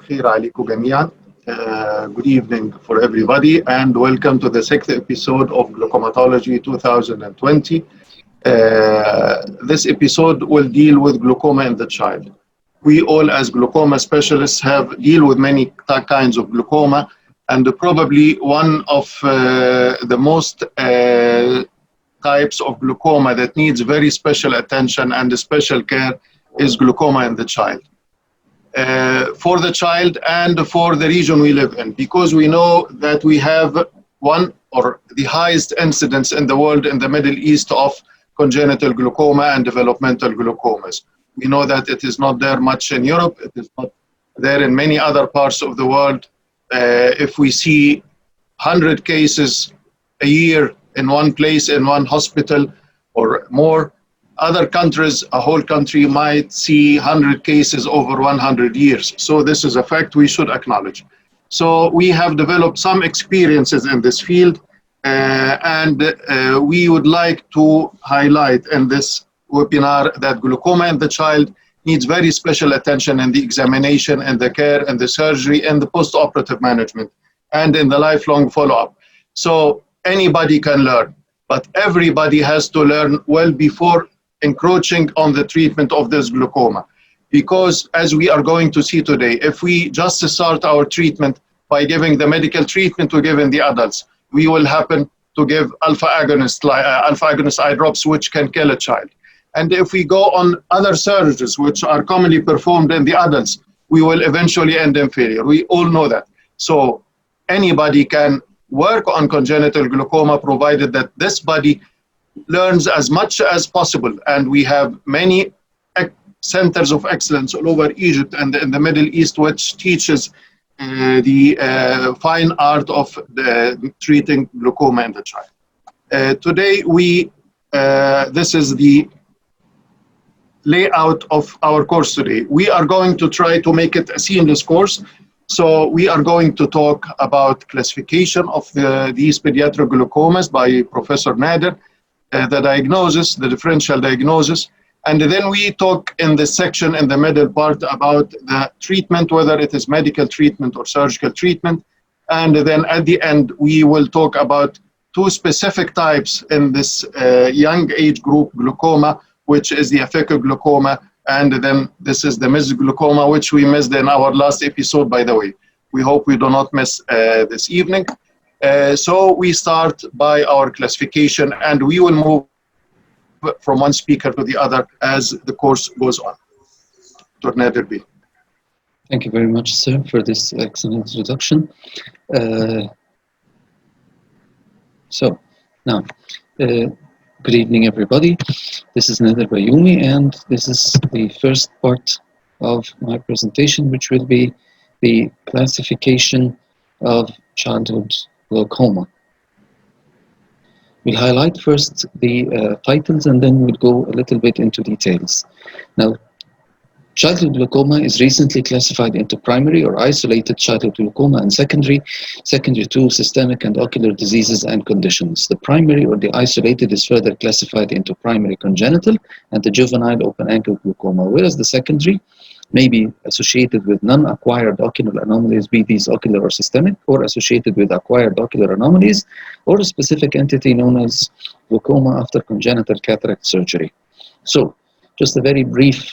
الخير عليكم جميعا. Good evening for everybody and welcome to the 6th episode of Glaucomatology 2020. This episode will deal with glaucoma in the child. We all as glaucoma specialists deal with many kinds of glaucoma, and probably one of the most types of glaucoma that needs very special attention and special care is glaucoma in the child. For the child and for the region we live in, because we know that we have one or the highest incidence in the world in the Middle East of congenital glaucoma and developmental glaucomas. We know that it is not there much in Europe, it is not there in many other parts of the world. If we see 100 cases a year in one place, in one hospital or more, other countries, a whole country might see 100 cases over 100 years. So this is a fact we should acknowledge. So we have developed some experiences in this field, and we would like to highlight in this webinar that glaucoma in the child needs very special attention in the examination and the care and the surgery and the post-operative management and in the lifelong follow-up. So anybody can learn, but everybody has to learn well before encroaching on the treatment of this glaucoma. Because as we are going to see today, if we just start our treatment by giving the medical treatment we give in the adults, we will happen to give alpha agonist eye drops, which can kill a child. And if we go on other surgeries, which are commonly performed in the adults, we will eventually end in failure. We all know that. So anybody can work on congenital glaucoma, provided that this body learns as much as possible. And we have many centers of excellence all over Egypt and in the Middle East, which teaches the fine art of treating glaucoma in the child. Today, this is the layout of our course today. We are going to try to make it a seamless course. So we are going to talk about classification of these pediatric glaucomas by Professor Nader, the diagnosis, the differential diagnosis, and then we talk in the section in the middle part about the treatment, whether it is medical treatment or surgical treatment, and then at the end we will talk about two specific types in this young age group glaucoma, which is the aphakic glaucoma, and then this is the missed glaucoma, which we missed in our last episode, by the way. We hope we do not miss this evening. So we start by our classification, and we will move from one speaker to the other as the course goes on. Dr. Nader. Thank you very much, sir, for this excellent introduction. So now, good evening, everybody. This is Nader Bayoumi, and this is the first part of my presentation, which will be the classification of childhood glaucoma. We'll highlight first the titles, and then we'll go a little bit into details. Now, childhood glaucoma is recently classified into primary or isolated childhood glaucoma and secondary to systemic and ocular diseases and conditions. The primary or the isolated is further classified into primary congenital and the juvenile open-angle glaucoma, whereas the secondary may be associated with non-acquired ocular anomalies, be these ocular or systemic, or associated with acquired ocular anomalies, or a specific entity known as glaucoma after congenital cataract surgery. So, just a very brief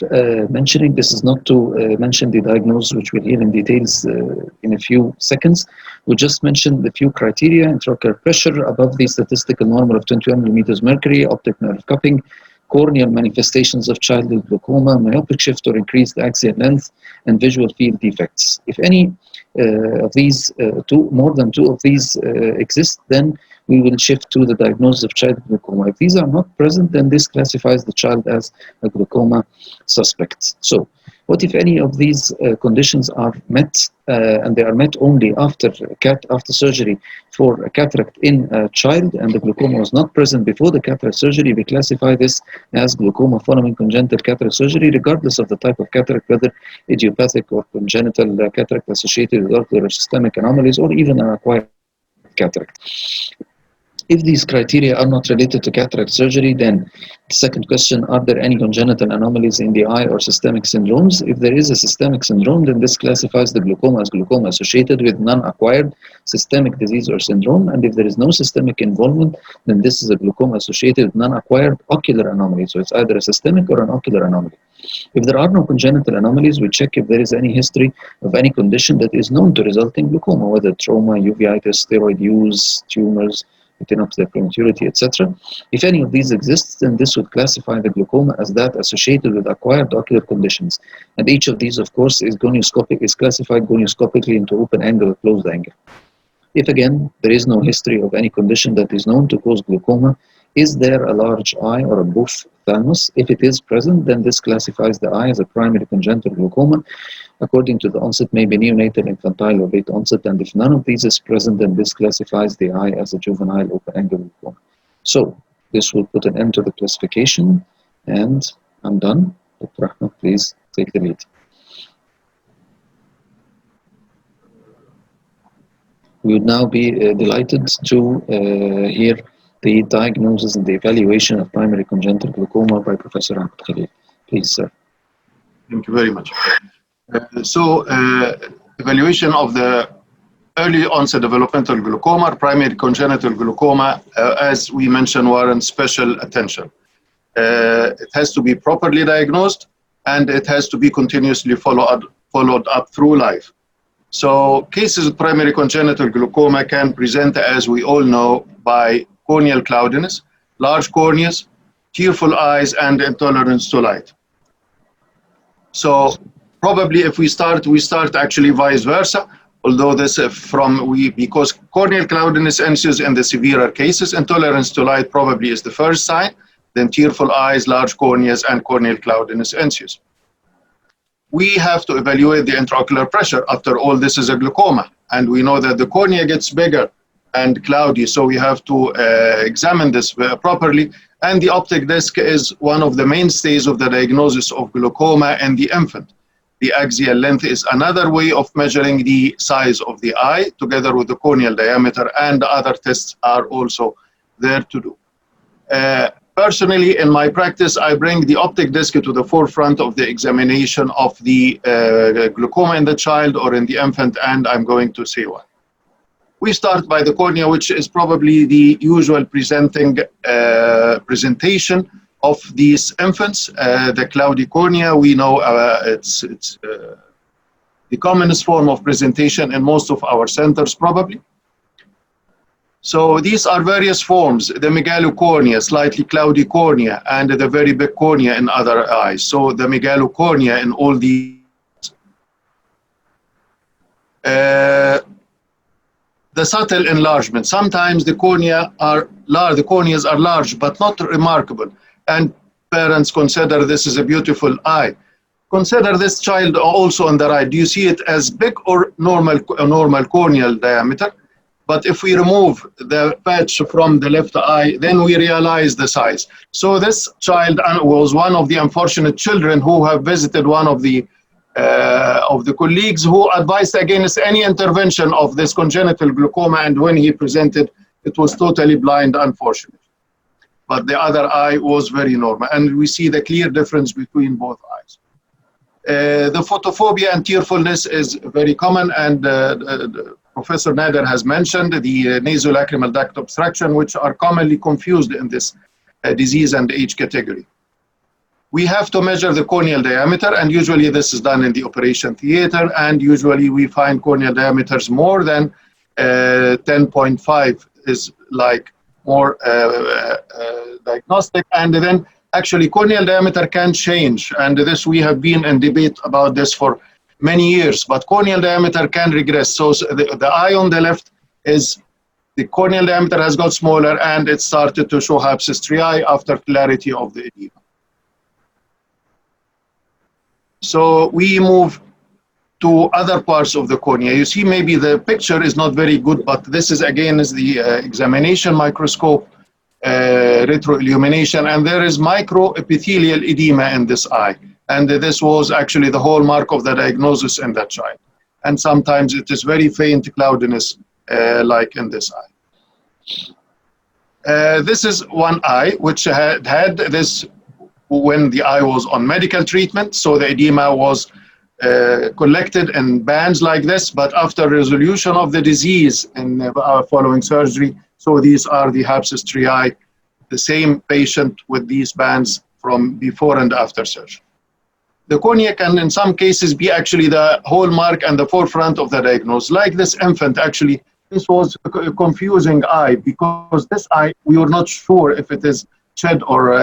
mentioning. This is not to mention the diagnosis, which we'll hear in details in a few seconds. We just mentioned the few criteria: intraocular pressure above the statistical normal of 21 millimeters mercury, optic nerve cupping, corneal manifestations of childhood glaucoma, myopic shift or increased axial length, and visual field defects. If any of these more than two of these exist, then we will shift to the diagnosis of childhood glaucoma. If these are not present, then this classifies the child as a glaucoma suspect. So, what if any of these conditions are met, and they are met only after surgery for a cataract in a child, and the glaucoma was not present before the cataract surgery? We classify this as glaucoma following congenital cataract surgery, regardless of the type of cataract, whether idiopathic or congenital cataract associated with ocular or systemic anomalies, or even an acquired cataract. If these criteria are not related to cataract surgery, then the second question, are there any congenital anomalies in the eye or systemic syndromes? If there is a systemic syndrome, then this classifies the glaucoma as glaucoma associated with non-acquired systemic disease or syndrome. And if there is no systemic involvement, then this is a glaucoma associated with non-acquired ocular anomaly. So it's either a systemic or an ocular anomaly. If there are no congenital anomalies, we check if there is any history of any condition that is known to result in glaucoma, whether trauma, uveitis, steroid use, tumors, retinopathy, prematurity, etc. If any of these exists, then this would classify the glaucoma as that associated with acquired ocular conditions. And each of these, of course, is classified gonioscopically into open angle or closed angle. If again, there is no history of any condition that is known to cause glaucoma, is there a large eye or a buff thalamus? If it is present, then this classifies the eye as a primary congenital glaucoma. According to the onset, may be neonatal, infantile, or late onset, and if none of these is present, then this classifies the eye as a juvenile open-angle glaucoma. So this will put an end to the classification, and I'm done. Dr. Ahmed, please take the lead. We would now be delighted to hear the diagnosis and the evaluation of primary congenital glaucoma by Professor Ahmed Khalil. Please, sir. Thank you very much. Evaluation of the early onset developmental glaucoma, primary congenital glaucoma, as we mentioned, warrants special attention. It has to be properly diagnosed, and it has to be continuously followed up through life. So cases of primary congenital glaucoma can present, as we all know, by corneal cloudiness, large corneas, tearful eyes, and intolerance to light. So probably if we start actually vice versa, although this because corneal cloudiness ensues in the severer cases, intolerance to light probably is the first sign, then tearful eyes, large corneas, and corneal cloudiness ensues. We have to evaluate the intraocular pressure. After all, this is a glaucoma, and we know that the cornea gets bigger and cloudy, so we have to examine this properly. And the optic disc is one of the mainstays of the diagnosis of glaucoma in the infant. The axial length is another way of measuring the size of the eye, together with the corneal diameter, and other tests are also there to do. Personally, in my practice, I bring the optic disc to the forefront of the examination of the glaucoma in the child or in the infant, and I'm going to say why. We start by the cornea, which is probably the usual presentation of these infants. The cloudy cornea, we know it's the commonest form of presentation in most of our centers, probably. So these are various forms: the megalocornea, slightly cloudy cornea, and the very big cornea in other eyes. So the megalocornea in all these. The subtle enlargement. Sometimes the corneas are large, but not remarkable. And parents consider this is a beautiful eye. Consider this child also on the right. Do you see it as big or normal corneal diameter? But if we remove the patch from the left eye, then we realize the size. So this child was one of the unfortunate children who have visited one of the colleagues who advised against any intervention of this congenital glaucoma, and when he presented, it was totally blind, unfortunately. But the other eye was very normal, and we see the clear difference between both eyes. The photophobia and tearfulness is very common, and Professor Nader has mentioned the nasolacrimal duct obstruction, which are commonly confused in this disease and age category. We have to measure the corneal diameter, and usually this is done in the operation theater, and usually we find corneal diameters more than 10.5 is like more diagnostic, and then actually corneal diameter can change, and this we have been in debate about this for many years, but corneal diameter can regress. So the eye on the left is the corneal diameter has got smaller, and it started to show herpes striae after clarity of the edema. So we move to other parts of the cornea. You see, maybe the picture is not very good, but this is again is the examination microscope, retroillumination, and there is microepithelial edema in this eye. And this was actually the hallmark of the diagnosis in that child. And sometimes it is very faint cloudiness, like in this eye. This is one eye which had this when the eye was on medical treatment. So the edema was collected in bands like this, but after resolution of the disease and following surgery, so these are the abscess striae, the same patient with these bands from before and after surgery. The cornea can in some cases be actually the hallmark and the forefront of the diagnosis. Like this infant, actually, this was a confusing eye because this eye, we were not sure if it is shed or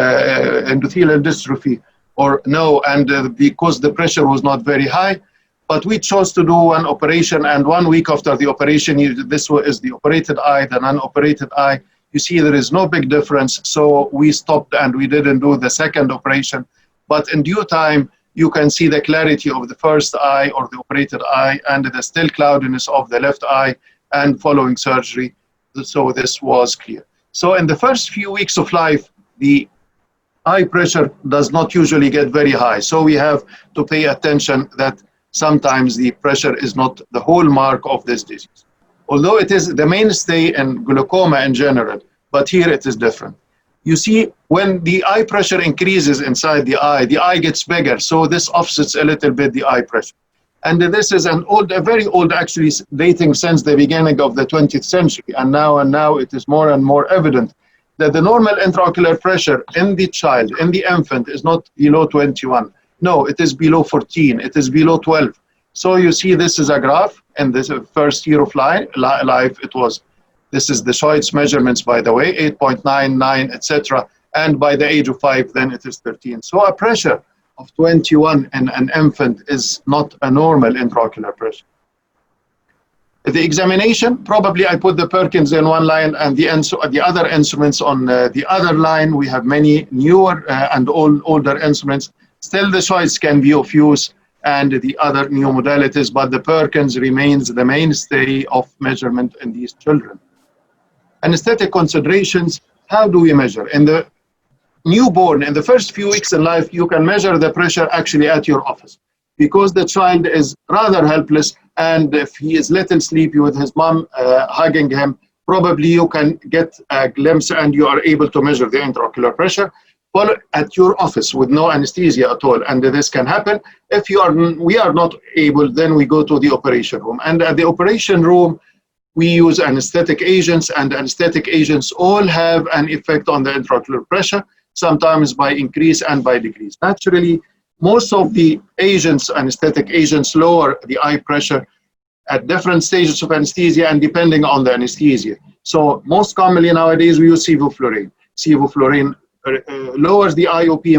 endothelial dystrophy or no, and because the pressure was not very high. But we chose to do an operation, and 1 week after the operation, this is the operated eye, the non-operated eye. You see there is no big difference, so we stopped and we didn't do the second operation. But in due time, you can see the clarity of the first eye or the operated eye and the still cloudiness of the left eye and following surgery. So this was clear. So in the first few weeks of life, the eye pressure does not usually get very high. So we have to pay attention that sometimes the pressure is not the hallmark of this disease. Although it is the mainstay in glaucoma in general, but here it is different. You see, when the eye pressure increases inside the eye gets bigger, so this offsets a little bit the eye pressure. And this is a very old, actually dating since the beginning of the 20th century, and now it is more and more evident that the normal intraocular pressure in the child, in the infant, is not below 21. No, it is below 14, it is below 12. So you see this is a graph, in this first year of life, it was, this is the Schoid's measurements, by the way, 8.99, etc. And by the age of 5, then it is 13. So a pressure of 21 in an infant is not a normal intraocular pressure. The examination, probably I put the Perkins in one line and the other instruments on the other line. We have many newer and older instruments. Still the Schoid's can be of use and the other new modalities, but the Perkins remains the mainstay of measurement in these children. Anesthetic considerations, how do we measure? In the newborn, in the first few weeks in life, you can measure the pressure actually at your office because the child is rather helpless, and if he is little sleepy with his mom hugging him, probably you can get a glimpse and you are able to measure the intraocular pressure at your office with no anesthesia at all. And this can happen. If we are not able, then we go to the operation room. And at the operation room, we use anesthetic agents, and anesthetic agents all have an effect on the intraocular pressure, sometimes by increase and by decrease. Naturally, most of the agents, anesthetic agents, lower the eye pressure at different stages of anesthesia and depending on the anesthesia. So most commonly nowadays we use sevoflurane. Sevoflurane lowers the IOP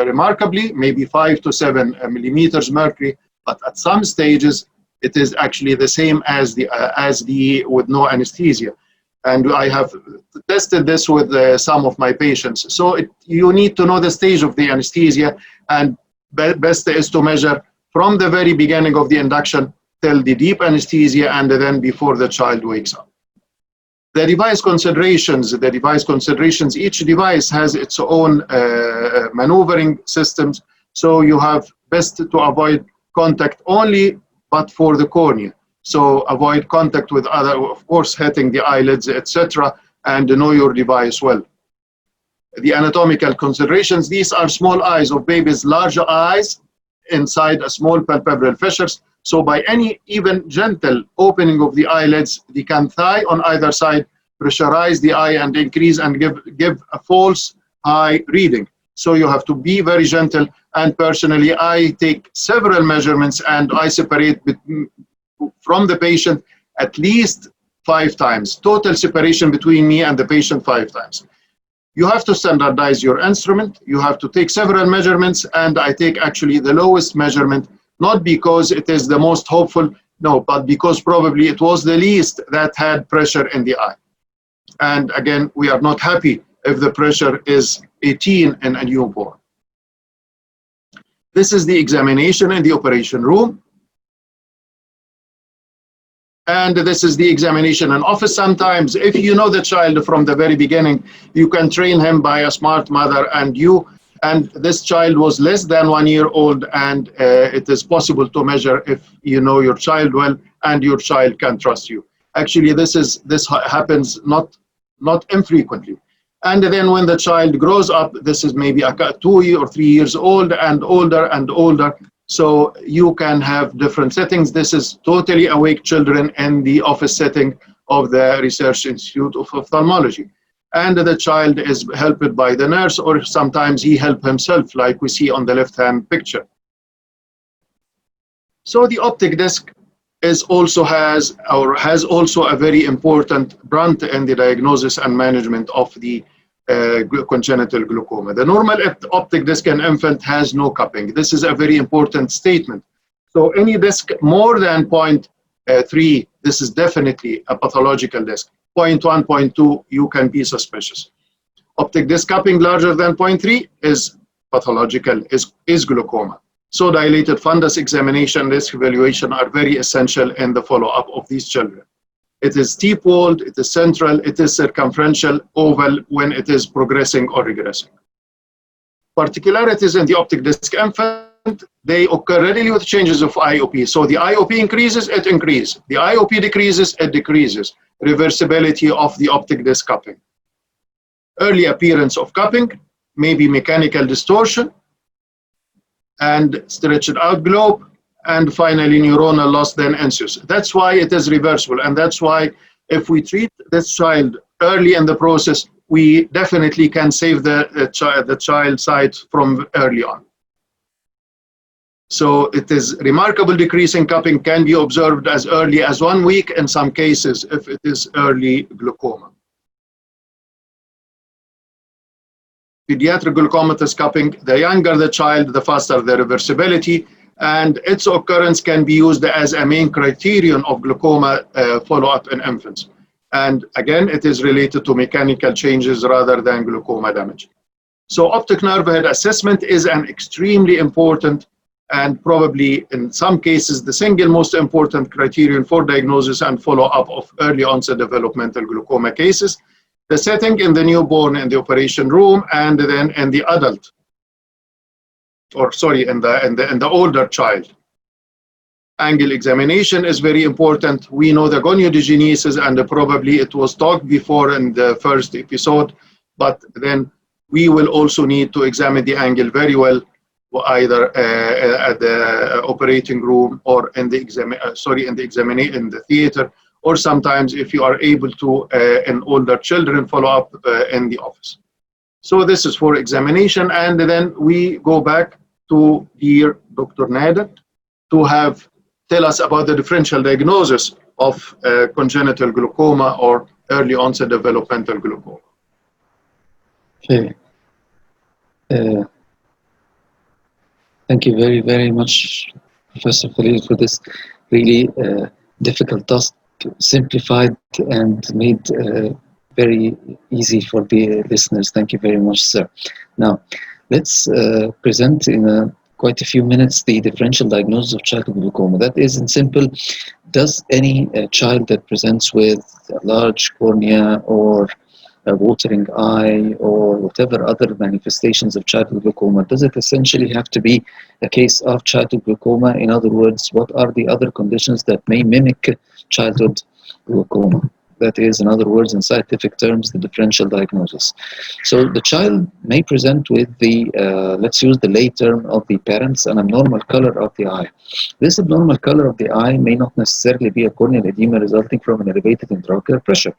remarkably, maybe 5 to 7 millimeters mercury, but at some stages it is actually the same as the with no anesthesia. And I have tested this with some of my patients. So you need to know the stage of the anesthesia, and best is to measure from the very beginning of the induction till the deep anesthesia and then before the child wakes up. The device considerations, each device has its own maneuvering systems. So you have best to avoid contact only but for the cornea. So avoid contact with other, of course, hitting the eyelids, etc., and know your device well. The anatomical considerations, these are small eyes of babies, larger eyes inside a small palpebral fissures. So by any even gentle opening of the eyelids, they can thigh on either side, pressurize the eye and increase and give a false eye reading. So you have to be very gentle. And personally, I take several measurements and I separate from the patient at least 5 times. Total separation between me and the patient 5 times. You have to standardize your instrument. You have to take several measurements, and I take actually the lowest measurement, not because it is the most hopeful, no, but because probably it was the least that had pressure in the eye. And again, we are not happy if the pressure is 18 in a newborn. This is the examination in the operation room. And this is the examination in office. Sometimes, if you know the child from the very beginning, you can train him by a smart mother, and this child was less than 1 year old, and it is possible to measure if you know your child well and your child can trust you. Actually, this happens not infrequently. And then when the child grows up, this is maybe 2 or 3 years old and older and older. So you can have different settings. This is totally awake children in the office setting of the Research Institute of Ophthalmology. And the child is helped by the nurse, or sometimes he helps himself, like we see on the left-hand picture. So the optic disc has also a very important brunt in the diagnosis and management of the congenital glaucoma. The normal optic disc in infant has no cupping. This is a very important statement. So any disc more than 0.3, this is definitely a pathological disc. 0.1, 0.2, you can be suspicious. Optic disc cupping larger than 0.3 is pathological, is glaucoma. So dilated fundus examination, risk evaluation are very essential in the follow-up of these children. It is steep-walled, it is central, it is circumferential, oval when it is progressing or regressing. Particularities in the optic disc infant, they occur readily with changes of IOP. So the IOP increases, it increases. The IOP decreases, it decreases. Reversibility of the optic disc cupping. Early appearance of cupping, maybe mechanical distortion, and stretched out globe, and finally neuronal loss, then insus. That's why it is reversible, and that's why if we treat this child early in the process, we definitely can save the child sight from early on. So it is remarkable decrease in cupping can be observed as early as 1 week in some cases if it is early glaucoma. Pediatric glaucomatous cupping, the younger the child, the faster the reversibility, and its occurrence can be used as a main criterion of glaucoma follow-up in infants. And again, it is related to mechanical changes rather than glaucoma damage. So optic nerve head assessment is an extremely important and probably in some cases the single most important criterion for diagnosis and follow-up of early onset developmental glaucoma cases. The setting in the newborn in the operation room, and then in the adult, or sorry, in the older child. Angle examination is very important. We know the goniogenesis, and probably it was talked before in the first episode, but then we will also need to examine the angle very well, either at the operating room or in the in the theater, or sometimes if you are able to in older children follow up in the office. So this is for examination, and then we go back to dear Dr. Nader to tell us about the differential diagnosis of congenital glaucoma or early onset developmental glaucoma. Okay. Thank you very, very much, Professor Khalil, for this really difficult task, simplified and made very easy for the listeners. Thank you very much, sir. Now, let's present in quite a few minutes the differential diagnosis of childhood glaucoma. That is, in simple, does any child that presents with a large cornea or a watering eye or whatever other manifestations of childhood glaucoma, does it essentially have to be a case of childhood glaucoma? In other words, what are the other conditions that may mimic childhood glaucoma? That is, in other words, in scientific terms, the differential diagnosis. So the child may present with the, let's use the lay term of the parents, an abnormal color of the eye. This abnormal color of the eye may not necessarily be a corneal edema resulting from an elevated intraocular pressure.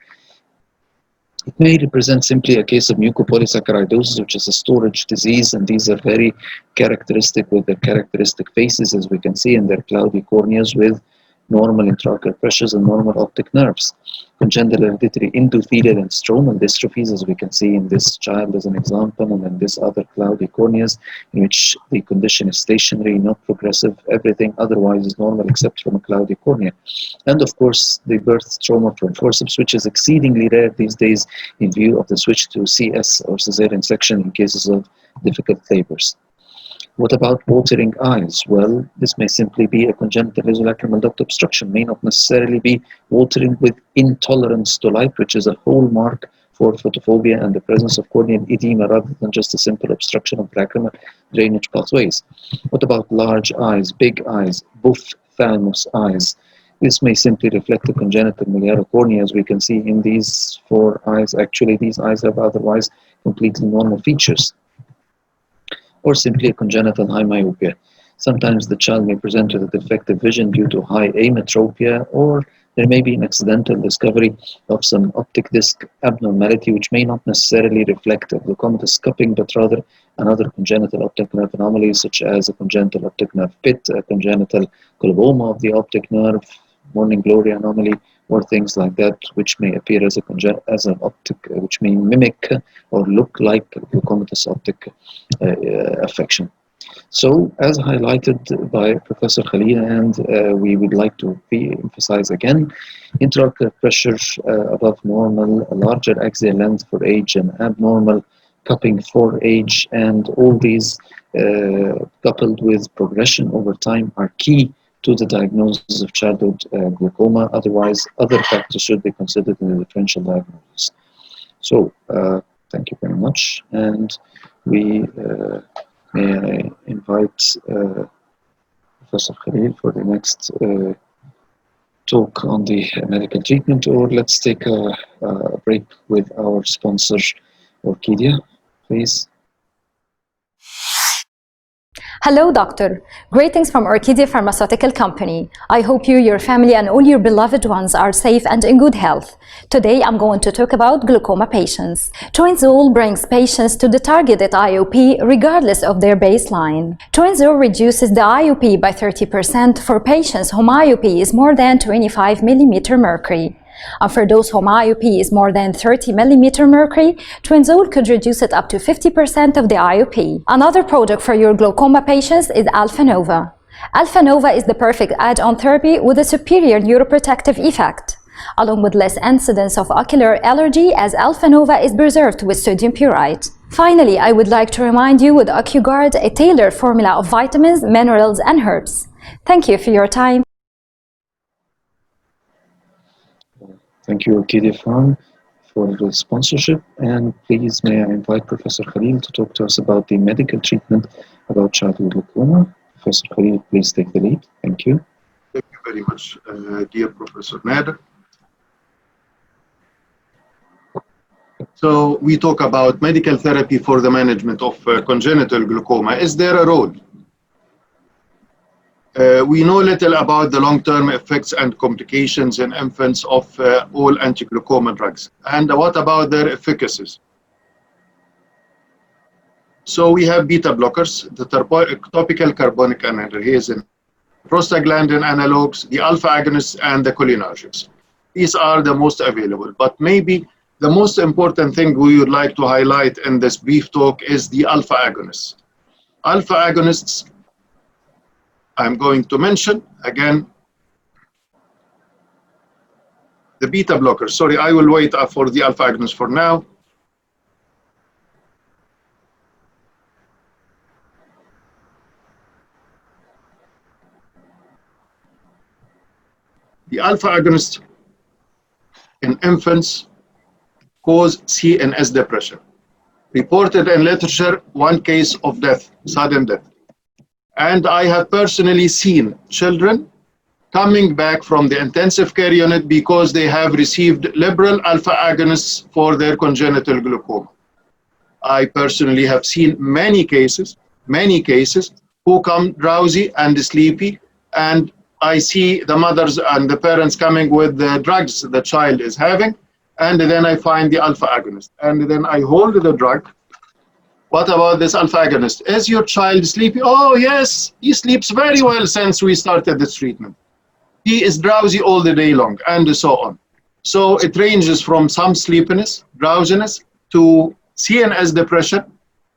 It may represent simply a case of mucopolysaccharidosis, which is a storage disease, and these are very characteristic with their characteristic faces, as we can see in their cloudy corneas with normal intraocular pressures and normal optic nerves. Congenital hereditary endothelial and stromal dystrophies, as we can see in this child as an example, and in this other cloudy corneas, in which the condition is stationary, not progressive, everything otherwise is normal except from a cloudy cornea. And of course, the birth trauma from forceps, which is exceedingly rare these days in view of the switch to CS or cesarean section in cases of difficult labors. What about watering eyes? Well, this may simply be a congenital nasolacrimal duct obstruction, may not necessarily be watering with intolerance to light, which is a hallmark for photophobia and the presence of corneal edema rather than just a simple obstruction of lacrimal drainage pathways. What about large eyes, big eyes, ophthalmos eyes? This may simply reflect a congenital meliarocornea, as we can see in these 4 eyes. Actually, these eyes have otherwise completely normal features, or simply a congenital high myopia. Sometimes the child may present with a defective vision due to high ametropia, or there may be an accidental discovery of some optic disc abnormality, which may not necessarily reflect a glaucomatous cupping, but rather another congenital optic nerve anomaly, such as a congenital optic nerve pit, a congenital glaucoma of the optic nerve, morning glory anomaly, or things like that, which may appear as an optic, which may mimic or look like glaucomatous optic affection. So, as highlighted by Professor Khalil, and we would like to emphasize again, intraocular pressure above normal, a larger axial length for age, and abnormal cupping for age, and all these coupled with progression over time are key to the diagnosis of childhood glaucoma. Otherwise, other factors should be considered in the differential diagnosis. So, thank you very much, and we may I invite Professor Khalil for the next talk on the medical treatment, or let's take a break with our sponsor, Orchidia, please. Hello, doctor. Greetings from Orchidia Pharmaceutical Company. I hope you, your family, and all your beloved ones are safe and in good health. Today, I'm going to talk about glaucoma patients. Twinzol brings patients to the targeted IOP regardless of their baseline. Twinzol reduces the IOP by 30% for patients whose myopia is more than 25 mm mercury. And for those whose myopia is more than 30 mm mercury, Twinzol could reduce it up to 50% of the IOP. Another product for your glaucoma patients is Alpha Nova. Alpha Nova is the perfect add-on therapy with a superior neuroprotective effect, along with less incidence of ocular allergy, as Alpha Nova is preserved with sodium purite. Finally, I would like to remind you with OcuGuard, a tailored formula of vitamins, minerals, and herbs. Thank you for your time. Thank you, Orchidia Farm, for the sponsorship, and please may I invite Professor Khalil to talk to us about the medical treatment about childhood glaucoma. Professor Khalil, please take the lead. Thank you. Thank you very much, dear Professor Nader. So we talk about medical therapy for the management of congenital glaucoma. Is there a role? We know little about the long-term effects and complications in infants of all anti-glaucoma drugs. And what about their efficacies? So we have beta blockers, the topical carbonic anhydrase, prostaglandin analogs, the alpha agonists, and the cholinergics. These are the most available. But maybe the most important thing we would like to highlight in this brief talk is the alpha agonists. Alpha agonists, I'm going to mention again the beta blockers. Sorry, I will wait for the alpha agonists for now. The alpha agonists in infants cause CNS depression. Reported in literature, 1 case of death, sudden death. And I have personally seen children coming back from the intensive care unit because they have received liberal alpha agonists for their congenital glaucoma. I personally have seen many cases who come drowsy and sleepy, and I see the mothers and the parents coming with the drugs the child is having, and then I find the alpha agonist, and then I hold the drug. What about this alpha agonist? Is your child sleepy? Oh yes, he sleeps very well since we started this treatment. He is drowsy all the day long, and so on. So it ranges from some sleepiness, drowsiness, to CNS depression,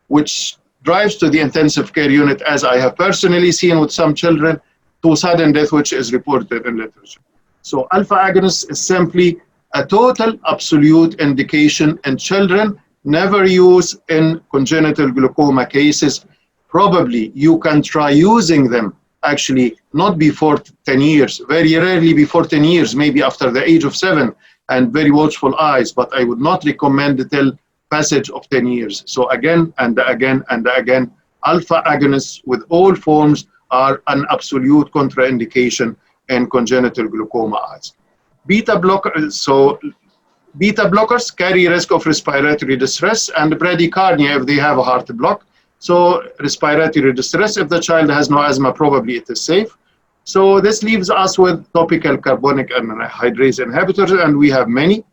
which drives to the intensive care unit, as I have personally seen with some children, to sudden death, which is reported in literature. So alpha agonist is simply a total absolute indication in children, never use in congenital glaucoma cases. Probably you can try using them actually not before 10 years, very rarely before 10 years, maybe after the age of 7 and very watchful eyes, but I would not recommend till passage of 10 years. So again and again and again, alpha agonists with all forms are an absolute contraindication in congenital glaucoma eyes. Beta blockers carry risk of respiratory distress and bradycardia if they have a heart block. So respiratory distress, if the child has no asthma, probably it is safe. So this leaves us with topical carbonic anhydrase inhibitors, and we have many,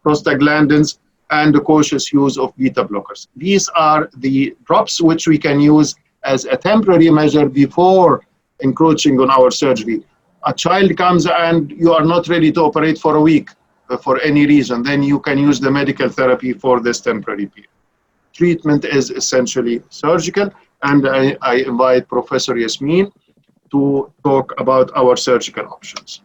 prostaglandins, and the cautious use of beta blockers. These are the drops which we can use as a temporary measure before encroaching on our surgery. A child comes and you are not ready to operate for a week for any reason, then you can use the medical therapy for this temporary period. Treatment is essentially surgical, and I invite Professor Yasmine to talk about our surgical options.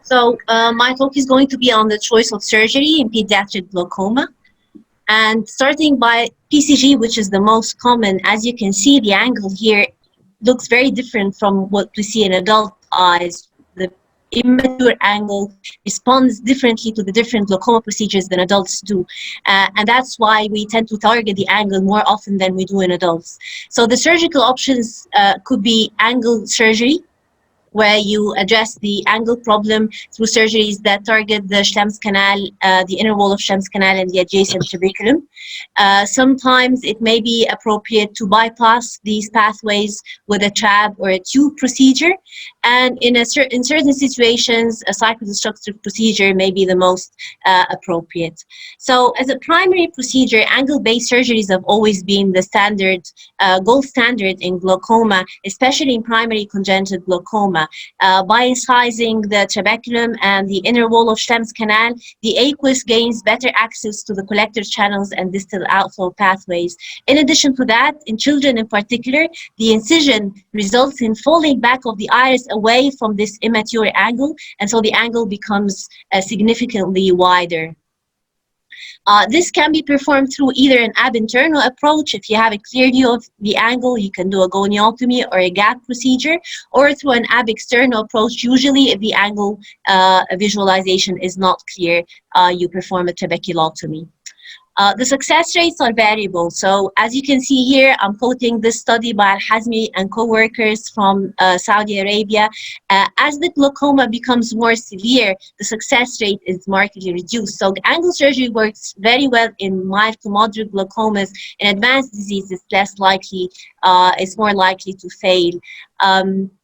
So my talk is going to be on the choice of surgery in pediatric glaucoma. And starting by PCG, which is the most common, as you can see, the angle here looks very different from what we see in adult eyes. The immature angle responds differently to the different glaucoma procedures than adults do. And that's why we tend to target the angle more often than we do in adults. So the surgical options could be angle surgery, where you address the angle problem through surgeries that target the Schlemm's canal, the inner wall of Schlemm's canal and the adjacent trabeculum. Sometimes it may be appropriate to bypass these pathways with a trab or a tube procedure. And in certain situations, a cyclodestructive procedure may be the most appropriate. So as a primary procedure, angle-based surgeries have always been the standard, gold standard in glaucoma, especially in primary congenital glaucoma. By incising the trabeculum and the inner wall of Schlemm's canal, the aqueous gains better access to the collector channels and distal outflow pathways. In addition to that, in children in particular, the incision results in falling back of the iris away from this immature angle, and so the angle becomes significantly wider. This can be performed through either an ab-internal approach. If you have a clear view of the angle, you can do a goniotomy or a gap procedure, or through an ab-external approach. Usually, if the angle visualization is not clear, you perform a trabeculotomy. The success rates are variable. So as you can see here, I'm quoting this study by Al-Hazmi and co-workers from Saudi Arabia. As the glaucoma becomes more severe, the success rate is markedly reduced. So angle surgery works very well in mild to moderate glaucomas. In advanced disease, it's less likely, it's more likely to fail.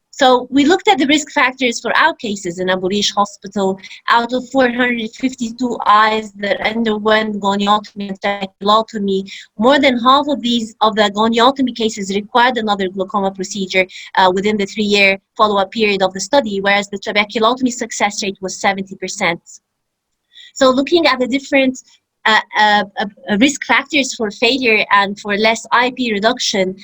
So we looked at the risk factors for our cases in Abu Rish Hospital. Out of 452 eyes that underwent goniotomy and trabeculotomy, more than half of the goniotomy cases required another glaucoma procedure within the 3-year follow-up period of the study, whereas the trabeculotomy success rate was 70%. So looking at the different risk factors for failure and for less IP reduction.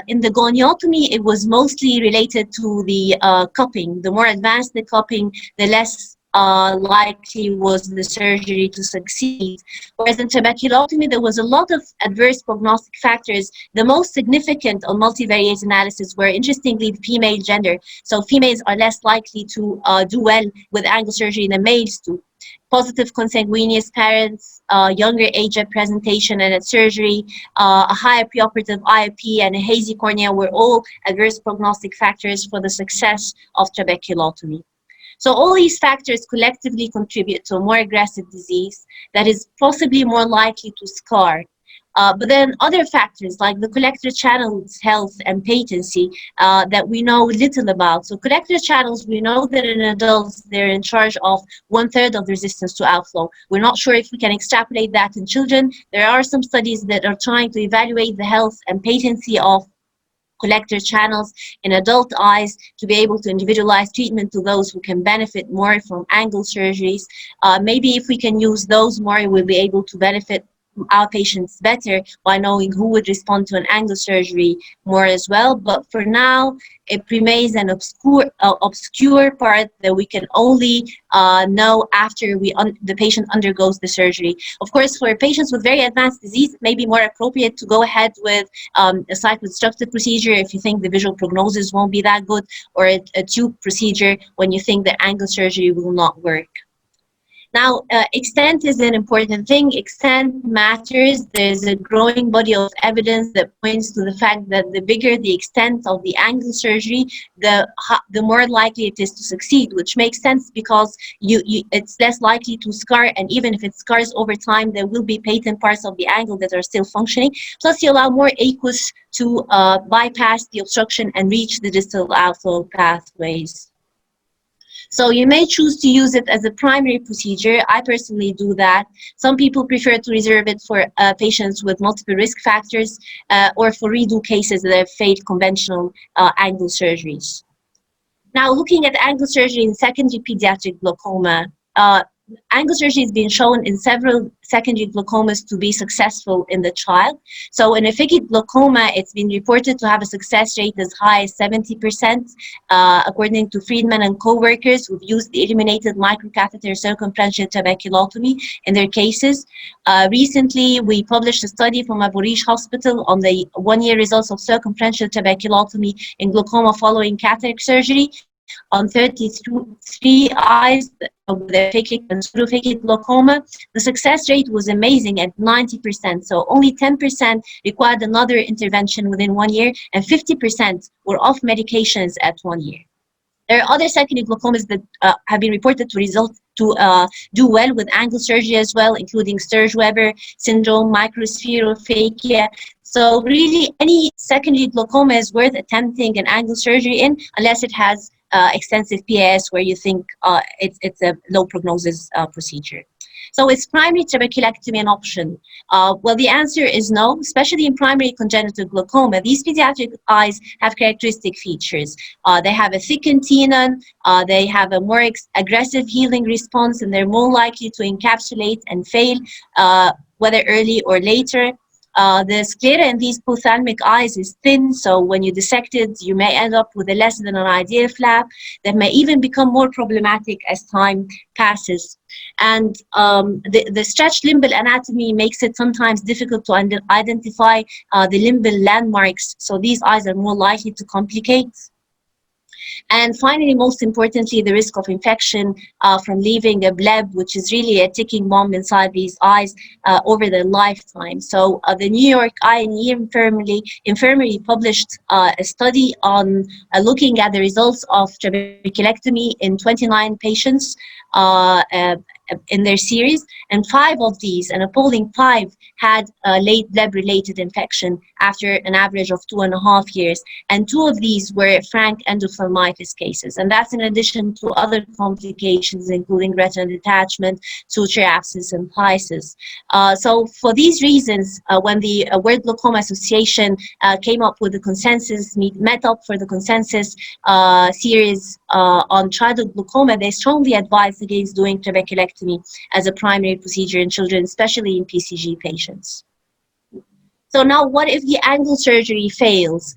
In the goniotomy, it was mostly related to the cupping. The more advanced the cupping, the less likely was the surgery to succeed. Whereas in trabeculotomy, there was a lot of adverse prognostic factors. The most significant on multivariate analysis were, interestingly, the female gender. So females are less likely to do well with angle surgery than males do. Positive consanguineous parents, younger age at presentation and at surgery, a higher preoperative IOP, and a hazy cornea were all adverse prognostic factors for the success of trabeculotomy. So all these factors collectively contribute to a more aggressive disease that is possibly more likely to scar. But then other factors like the collector channels health and patency that we know little about. So collector channels, we know that in adults, they're in charge of 1/3 of the resistance to outflow. We're not sure if we can extrapolate that in children. There are some studies that are trying to evaluate the health and patency of collector channels in adult eyes to be able to individualize treatment to those who can benefit more from angle surgeries. Maybe if we can use those more, we'll be able to benefit our patients better by knowing who would respond to an angle surgery more as well. But for now, it remains an obscure part that we can only know after the patient undergoes the surgery. Of course, for patients with very advanced disease, it may be more appropriate to go ahead with a cyclodestructive procedure if you think the visual prognosis won't be that good, or a tube procedure when you think the angle surgery will not work. Now, extent is an important thing. Extent matters. There's a growing body of evidence that points to the fact that the bigger the extent of the angle surgery, the more likely it is to succeed, which makes sense because it's less likely to scar, and even if it scars over time, there will be patent parts of the angle that are still functioning. Plus, you allow more aqueous to bypass the obstruction and reach the distal outflow pathways. So you may choose to use it as a primary procedure. I personally do that. Some people prefer to reserve it for patients with multiple risk factors or for redo cases that have failed conventional angle surgeries. Now, looking at angle surgery in secondary pediatric glaucoma, angle surgery has been shown in several secondary glaucomas to be successful in the child. So in aphakic glaucoma, it's been reported to have a success rate as high as 70%, according to Friedman and co-workers who've used the illuminated microcatheter circumferential trabeculotomy in their cases. Recently, we published a study from Abu Rish Hospital on the one-year results of circumferential trabeculotomy in glaucoma following cataract surgery on 33 eyes with aphakic and pseudophakic glaucoma. The success rate was amazing at 90%. So only 10% required another intervention within 1 year, and 50% were off medications at 1 year. There are other secondary glaucomas that have been reported to do well with angle surgery as well, including Sturge-Weber syndrome, microspherophakia. So really, any secondary glaucoma is worth attempting an angle surgery in, unless it has extensive PAS where you think it's a low prognosis procedure. So is primary trabeculectomy an option? Well, the answer is no, especially in primary congenital glaucoma. These pediatric eyes have characteristic features. They have a thickened tenon, they have a more aggressive healing response, and they're more likely to encapsulate and fail, whether early or later. The sclera in these ophthalmic eyes is thin, so when you dissect it, you may end up with a less than an ideal flap that may even become more problematic as time passes. And the stretched limbal anatomy makes it sometimes difficult to identify the limbal landmarks, so these eyes are more likely to complicate. And finally, most importantly, the risk of infection from leaving a bleb, which is really a ticking bomb inside these eyes over their lifetime. So the New York Eye and Ear Infirmary published a study on looking at the results of trabeculectomy in 29 patients in their series, and 5 of these, an appalling 5, had late bleb-related infection after an average of 2.5 years, and 2 of these were frank endophthalmitis cases, and that's in addition to other complications including retinal detachment, suture abscess, and phthisis. So for these reasons, when the World Glaucoma Association came up with the consensus, met up for the consensus series on childhood glaucoma, they strongly advised against doing trabeculectomy as a primary procedure in children, especially in PCG patients. So now, what if the angle surgery fails?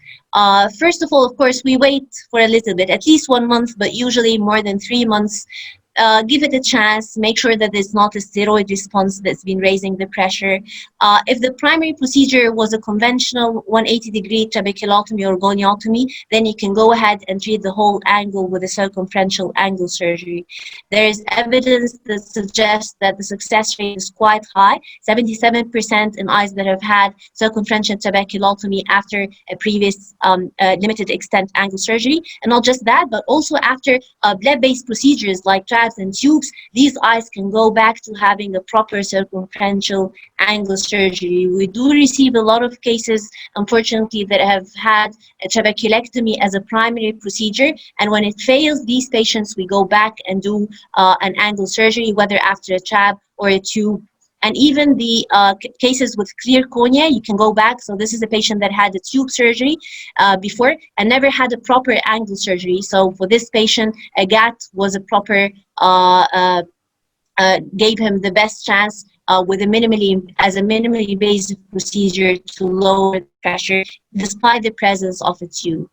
First of all, of course, we wait for a little bit, at least 1 month, but usually more than 3 months. Give it a chance, make sure that there's not a steroid response that's been raising the pressure. If the primary procedure was a conventional 180-degree trabeculotomy or goniotomy, then you can go ahead and treat the whole angle with a circumferential angle surgery. There is evidence that suggests that the success rate is quite high, 77% in eyes that have had circumferential trabeculotomy after a previous limited extent angle surgery. And not just that, but also after bleb-based procedures like and tubes, these eyes can go back to having a proper circumferential angle surgery. We do receive a lot of cases, unfortunately, that have had a trabeculectomy as a primary procedure, and when it fails, these patients, we go back and do an angle surgery, whether after a trab or a tube. And even the cases with clear cornea, you can go back. So this is a patient that had a tube surgery before and never had a proper angle surgery. So for this patient, a GAT was a proper, gave him the best chance with a minimally invasive procedure to lower the pressure despite the presence of a tube.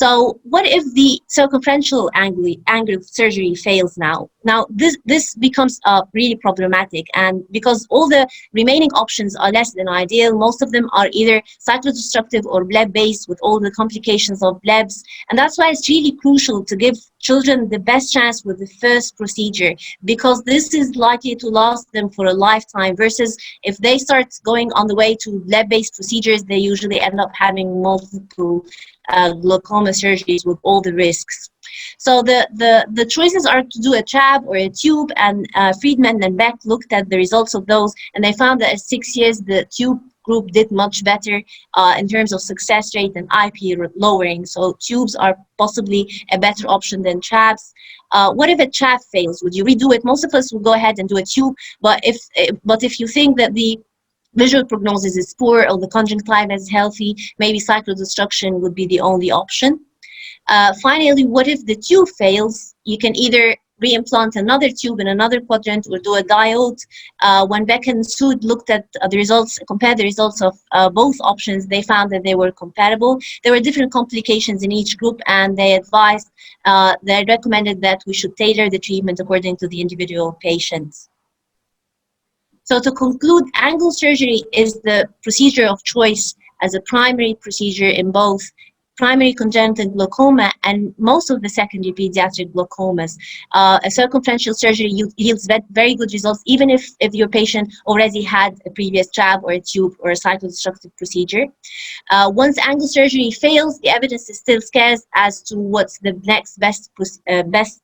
So what if the circumferential angle surgery fails now? Now this becomes really problematic, and because all the remaining options are less than ideal, most of them are either cyclodestructive or bleb-based with all the complications of blebs, and that's why it's really crucial to give children the best chance with the first procedure, because this is likely to last them for a lifetime, versus if they start going on the way to bleb-based procedures, they usually end up having multiple glaucoma surgeries with all the risks. So the choices are to do a trab or a tube, and Friedman and Beck looked at the results of those, and they found that at 6 years the tube group did much better in terms of success rate and IP lowering. So tubes are possibly a better option than trabs. What if a trab fails? Would you redo it? Most of us will go ahead and do a tube, but if you think that the visual prognosis is poor or the conjunctiva is healthy, maybe cyclodestruction would be the only option. Finally, what if the tube fails? You can either reimplant another tube in another quadrant or do a diode. When Beck and Sood looked at the results, compared the results of both options, they found that they were compatible. There were different complications in each group, and they recommended that we should tailor the treatment according to the individual patients. So to conclude, angle surgery is the procedure of choice as a primary procedure in both primary congenital glaucoma and most of the secondary pediatric glaucomas. A circumferential surgery yields very good results, even if your patient already had a previous trab or a tube or a cyclodestructive procedure. Once angle surgery fails, the evidence is still scarce as to what's the next best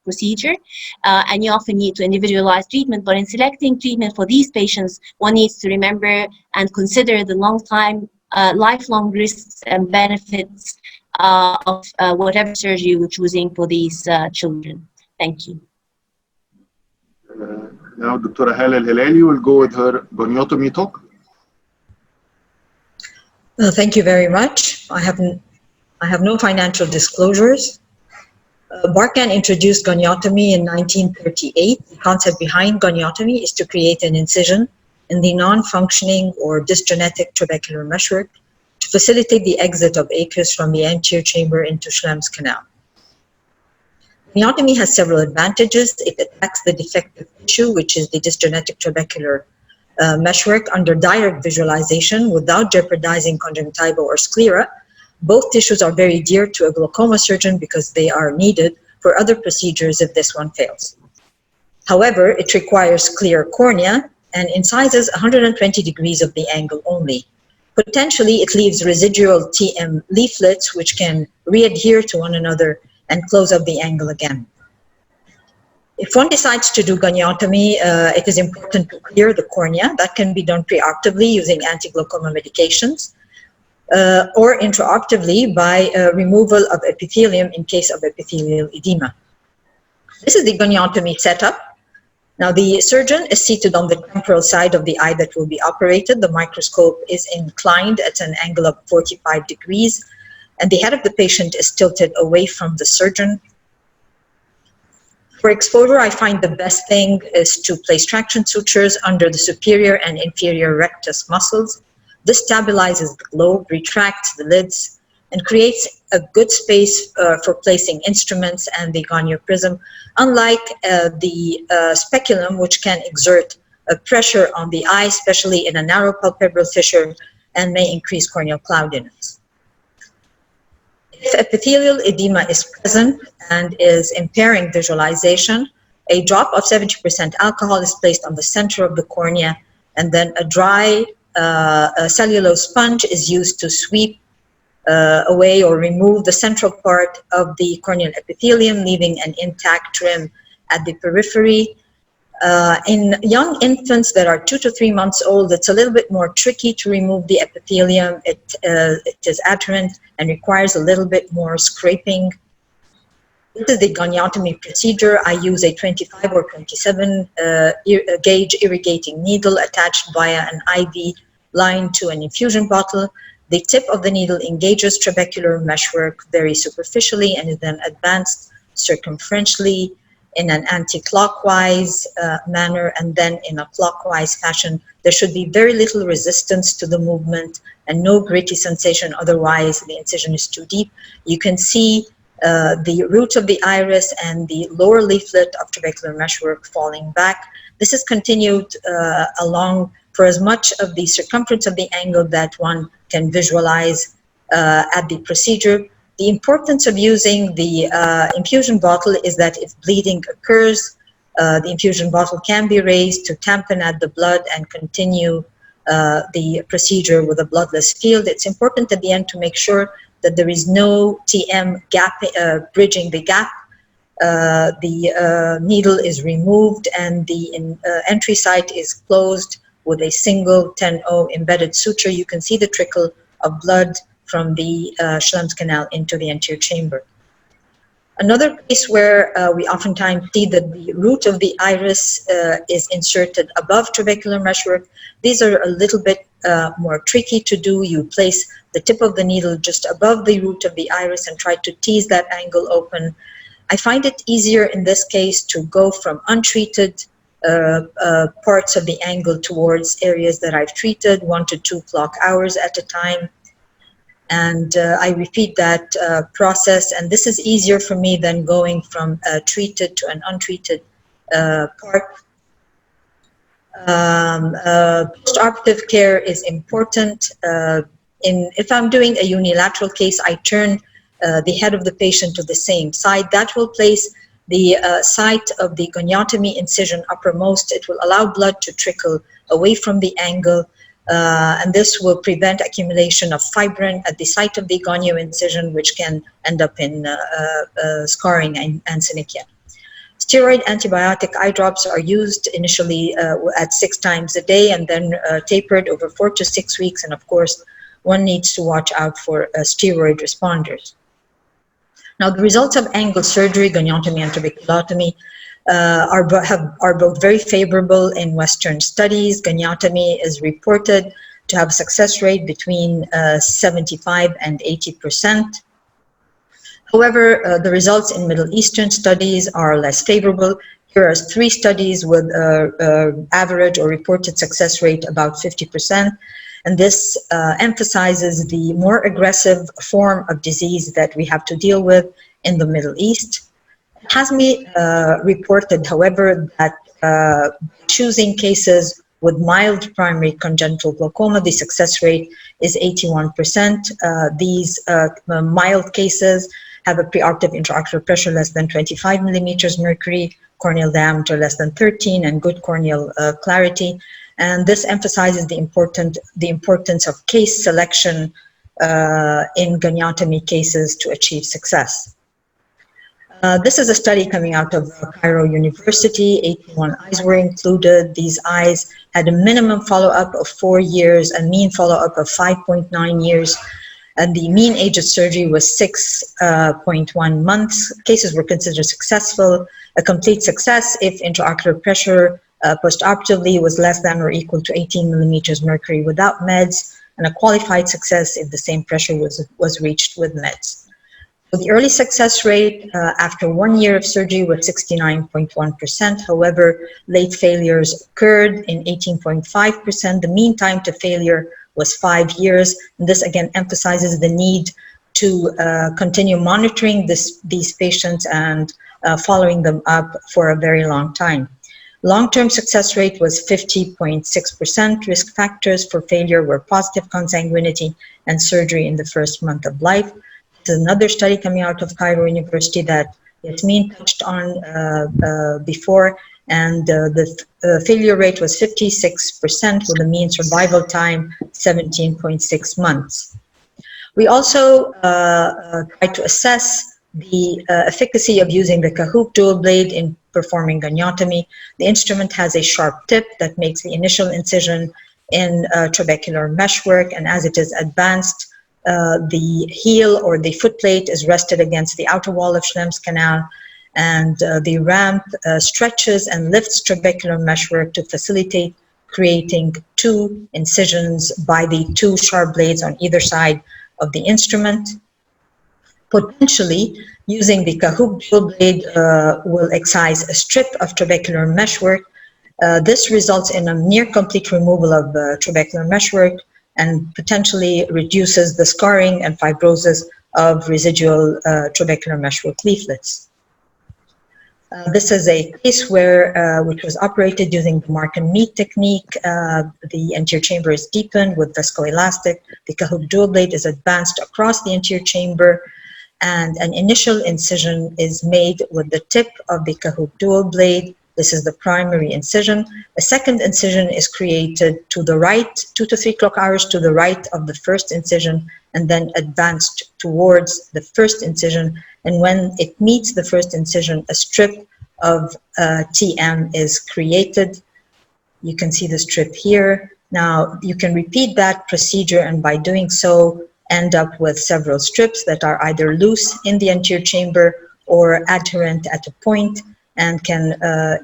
procedure, and you often need to individualize treatment. But in selecting treatment for these patients, one needs to remember and consider the lifelong risks and benefits of whatever surgery we're choosing for these children. Thank you. Now, Dr. Hala Elhilali will go with her goniotomy talk. Thank you very much. I have no financial disclosures. Barkan introduced goniotomy in 1938. The concept behind goniotomy is to create an incision in the non-functioning or dysgenetic trabecular meshwork to facilitate the exit of aqueous from the anterior chamber into Schlemm's canal. Goniotomy has several advantages. It attacks the defective tissue, which is the dysgenetic trabecular meshwork, under direct visualization without jeopardizing conjunctiva or sclera. Both tissues are very dear to a glaucoma surgeon because they are needed for other procedures if this one fails. However, it requires clear cornea and incises 120 degrees of the angle only. Potentially, it leaves residual TM leaflets which can readhere to one another and close up the angle again. If one decides to do goniotomy, it is important to clear the cornea. That can be done preoperatively using anti-glaucoma medications or intraoperatively by removal of epithelium in case of epithelial edema. This is the goniotomy setup. Now, the surgeon is seated on the temporal side of the eye that will be operated. The microscope is inclined at an angle of 45 degrees, and the head of the patient is tilted away from the surgeon. For exposure, I find the best thing is to place traction sutures under the superior and inferior rectus muscles. This stabilizes the globe, retracts the lids, and creates a good space for placing instruments and the gonio prism, unlike the speculum, which can exert a pressure on the eye, especially in a narrow palpebral fissure, and may increase corneal cloudiness. If epithelial edema is present and is impairing visualization, a drop of 70% alcohol is placed on the center of the cornea, and then a dry cellulose sponge is used to sweep away or remove the central part of the corneal epithelium, leaving an intact trim at the periphery. In young infants that are 2 to 3 months old, it's a little bit more tricky to remove the epithelium. It is adherent and requires a little bit more scraping. This is the goniotomy procedure. I use a 25 or 27 gauge irrigating needle attached via an IV line to an infusion bottle. The tip of the needle engages trabecular meshwork very superficially and is then advanced circumferentially in an anti-clockwise manner and then in a clockwise fashion. There should be very little resistance to the movement and no gritty sensation, otherwise the incision is too deep. You can see the root of the iris and the lower leaflet of trabecular meshwork falling back. This is continued along for as much of the circumference of the angle that one can visualize at the procedure. The importance of using the infusion bottle is that if bleeding occurs, the infusion bottle can be raised to tampen at the blood and continue the procedure with a bloodless field. It's important at the end to make sure that there is no TM gap, bridging the gap. The needle is removed and the entry site is closed with a single 10-0 embedded suture. You can see the trickle of blood from the Schlemm's canal into the anterior chamber. Another case where we oftentimes see that the root of the iris is inserted above trabecular meshwork. These are a little bit more tricky to do. You place the tip of the needle just above the root of the iris and try to tease that angle open. I find it easier in this case to go from untreated parts of the angle towards areas that I've treated, 1 to 2 clock hours at a time. And I repeat that process, and this is easier for me than going from treated to an untreated part. Post-operative care is important. If I'm doing a unilateral case, I turn the head of the patient to the same side. That will place the site of the goniotomy incision uppermost. It will allow blood to trickle away from the angle. And this will prevent accumulation of fibrin at the site of the gonio incision, which can end up in scarring and synechia. Steroid antibiotic eye drops are used initially at 6 times a day and then tapered over 4 to 6 weeks. And of course, one needs to watch out for steroid responders. Now, the results of angle surgery, goniotomy and trabeculotomy, are both very favorable in Western studies. Goniotomy is reported to have a success rate between 75 and 80%. However, the results in Middle Eastern studies are less favorable. Here are 3 studies with average or reported success rate about 50%. And this emphasizes the more aggressive form of disease that we have to deal with in the Middle East. Hazmi reported, however, that choosing cases with mild primary congenital glaucoma, the success rate is 81%. These mild cases have a preoperative intraocular pressure less than 25 millimeters mercury, corneal diameter less than 13, and good corneal clarity. And this emphasizes the importance of case selection in goniotomy cases to achieve success. This is a study coming out of Cairo University. 81 eyes were included. These eyes had a minimum follow-up of 4 years and mean follow-up of 5.9 years. And the mean age of surgery was 6.1 months. Cases were considered successful. A complete success if intraocular pressure post-operatively was less than or equal to 18 millimeters mercury without meds, and a qualified success if the same pressure was reached with meds. So the early success rate after 1 year of surgery was 69.1%. However, late failures occurred in 18.5%. The mean time to failure was 5 years. And this again emphasizes the need to continue monitoring these patients and following them up for a very long time. Long-term success rate was 50.6%. Risk factors for failure were positive consanguinity and surgery in the first month of life. There's another study coming out of Cairo University that Yasmine touched on before, and the failure rate was 56% with a mean survival time 17.6 months. We also tried to assess the efficacy of using the Cahoop dual blade in performing goniotomy. The instrument has a sharp tip that makes the initial incision in trabecular meshwork, and as it is advanced, the heel or the footplate is rested against the outer wall of Schlemm's canal, and the ramp stretches and lifts trabecular meshwork to facilitate creating 2 incisions by the 2 sharp blades on either side of the instrument. Potentially, using the Cahoop dual blade will excise a strip of trabecular meshwork. This results in a near complete removal of trabecular meshwork, and potentially reduces the scarring and fibrosis of residual trabecular meshwork leaflets. This is a case where, which was operated using the mark and meet technique. The anterior chamber is deepened with viscoelastic. The Cahoot dual blade is advanced across the anterior chamber, and an initial incision is made with the tip of the Cahoot dual blade. This is the primary incision. A second incision is created to the right, 2 to 3 clock hours to the right of the first incision, and then advanced towards the first incision. And when it meets the first incision, a strip of TM is created. You can see the strip here. Now, you can repeat that procedure, and by doing so, end up with several strips that are either loose in the anterior chamber or adherent at a point, and can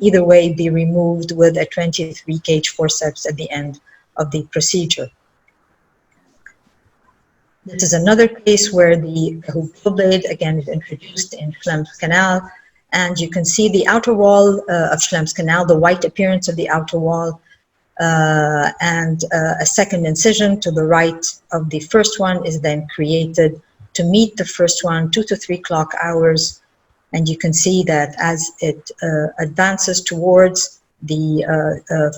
either way be removed with a 23 gauge forceps at the end of the procedure. This is another case where the Cahoot dual blade again is introduced in Schlemm's canal, and you can see the outer wall of Schlemm's canal, the white appearance of the outer wall, and a second incision to the right of the first one is then created to meet the first one, 2 to 3 clock hours. And you can see that as it advances towards the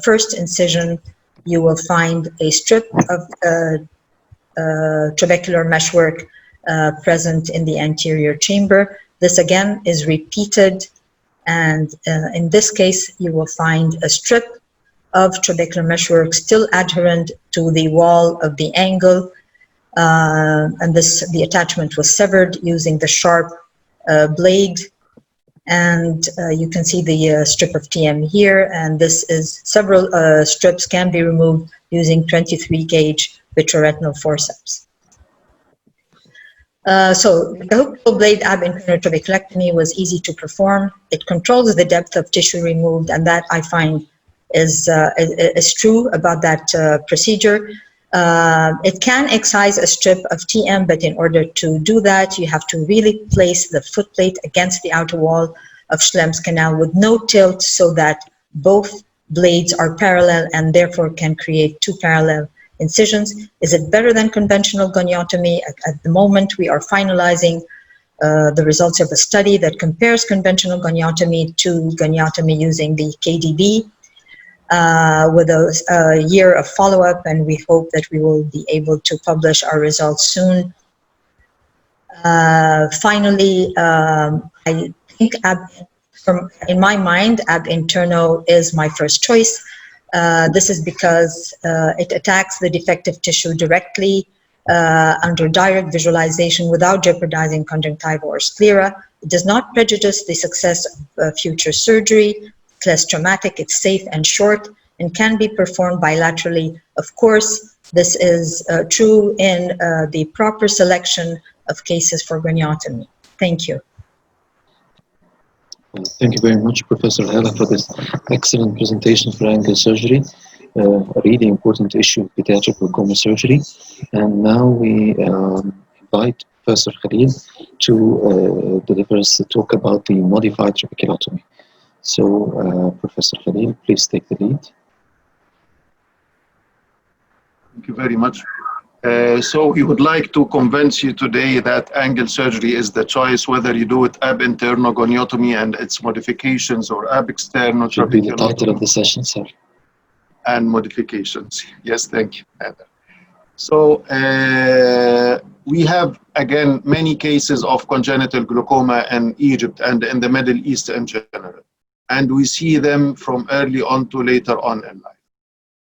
first incision, you will find a strip of trabecular meshwork present in the anterior chamber. This again is repeated, and in this case, you will find a strip of trabecular meshwork still adherent to the wall of the angle, and the attachment was severed using the sharp blade, and you can see the strip of TM here, and this is several strips can be removed using 23 gauge vitreoretinal forceps. So the Cahoot dual blade ab internal trabeculectomy was easy to perform. It controls the depth of tissue removed, and that I find is true about that procedure. It can excise a strip of TM, but in order to do that, you have to really place the footplate against the outer wall of Schlemm's canal with no tilt, so that both blades are parallel and therefore can create 2 parallel incisions. Is it better than conventional goniotomy? At the moment, we are finalizing the results of a study that compares conventional goniotomy to goniotomy using the KDB. With a year of follow-up, and we hope that we will be able to publish our results soon. Finally, I think in my mind, ab interno is my first choice. This is because it attacks the defective tissue directly under direct visualization without jeopardizing conjunctiva or sclera. It does not prejudice the success of future surgery. It's less traumatic, it's safe and short, and can be performed bilaterally. Of course, this is true in the proper selection of cases for goniotomy. Thank you. Thank you very much, Professor Hala, for this excellent presentation for angle surgery, a really important issue of pediatric glaucoma surgery. And now we invite Professor Khalil to deliver us a talk about the modified trabeculotomy. So, Professor Khalil, please take the lead. Thank you very much. So we would like to convince you today that angle surgery is the choice, whether you do it ab interno goniotomy and its modifications or ab externo trabeculotomy. Should be the title of the session, sir. And modifications. Yes, thank you, Nader. So we have, again, many cases of congenital glaucoma in Egypt and in the Middle East in general. And we see them from early on to later on in life.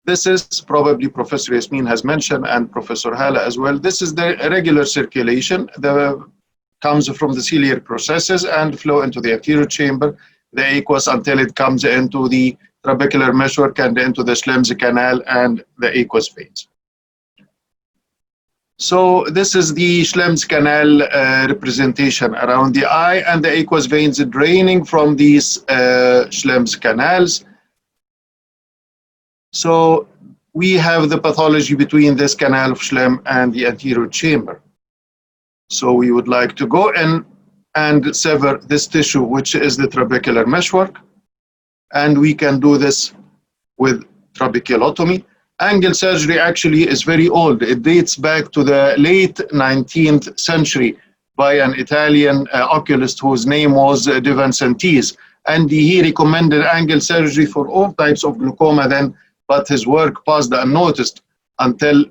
This is probably Professor Yasmine has mentioned, and Professor Hala as well. This is the regular circulation that comes from the ciliary processes and flow into the anterior chamber, the aqueous, until it comes into the trabecular meshwork and into the Schlemm's canal and the aqueous veins. So this is the Schlemm's canal representation around the eye, and the aqueous veins draining from these Schlemm's canals. So we have the pathology between this canal of Schlemm and the anterior chamber. So we would like to go in and sever this tissue, which is the trabecular meshwork. And we can do this with trabeculotomy. Angle surgery actually is very old. It dates back to the late 19th century by an Italian oculist whose name was De Vincentis. And he recommended angle surgery for all types of glaucoma then, but his work passed unnoticed until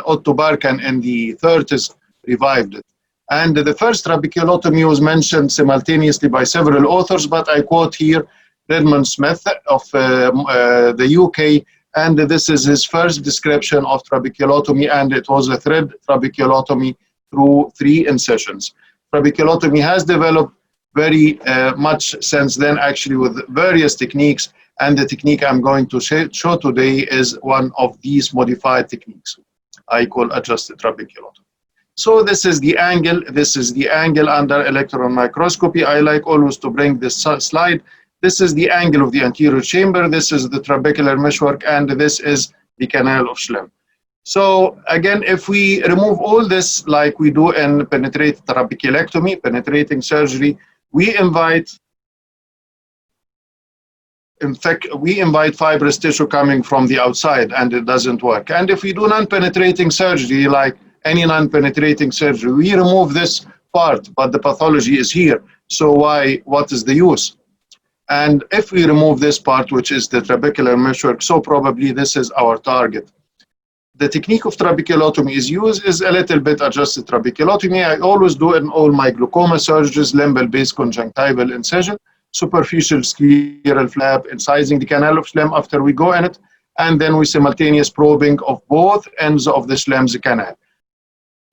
Otto Barkan in the 30s revived it. And the first trabeculotomy was mentioned simultaneously by several authors, but I quote here Redmond Smith of the UK, and this is his first description of trabeculotomy, and it was a thread trabeculotomy through 3 incisions. Trabeculotomy has developed very much since then, actually, with various techniques, and the technique I'm going to show today is one of these modified techniques I call adjusted trabeculotomy. So this is the angle. This is the angle under electron microscopy. I like always to bring this slide. This is the angle of the anterior chamber. This is the trabecular meshwork, and this is the canal of Schlemm. So again, if we remove all this like we do in penetrating trabeculectomy, penetrating surgery, we invite fibrous tissue coming from the outside, and it doesn't work. And if we do non-penetrating surgery, like any non-penetrating surgery, we remove this part, but the pathology is here. So what is the use? And if we remove this part, which is the trabecular meshwork, so probably this is our target. The technique of trabeculotomy is used is a little bit adjusted trabeculotomy. I always do in all my glaucoma surgeries, limbal-based conjunctival incision, superficial scleral flap, incising the canal of Schlemm after we go in it, and then we simultaneous probing of both ends of the Schlemm's canal.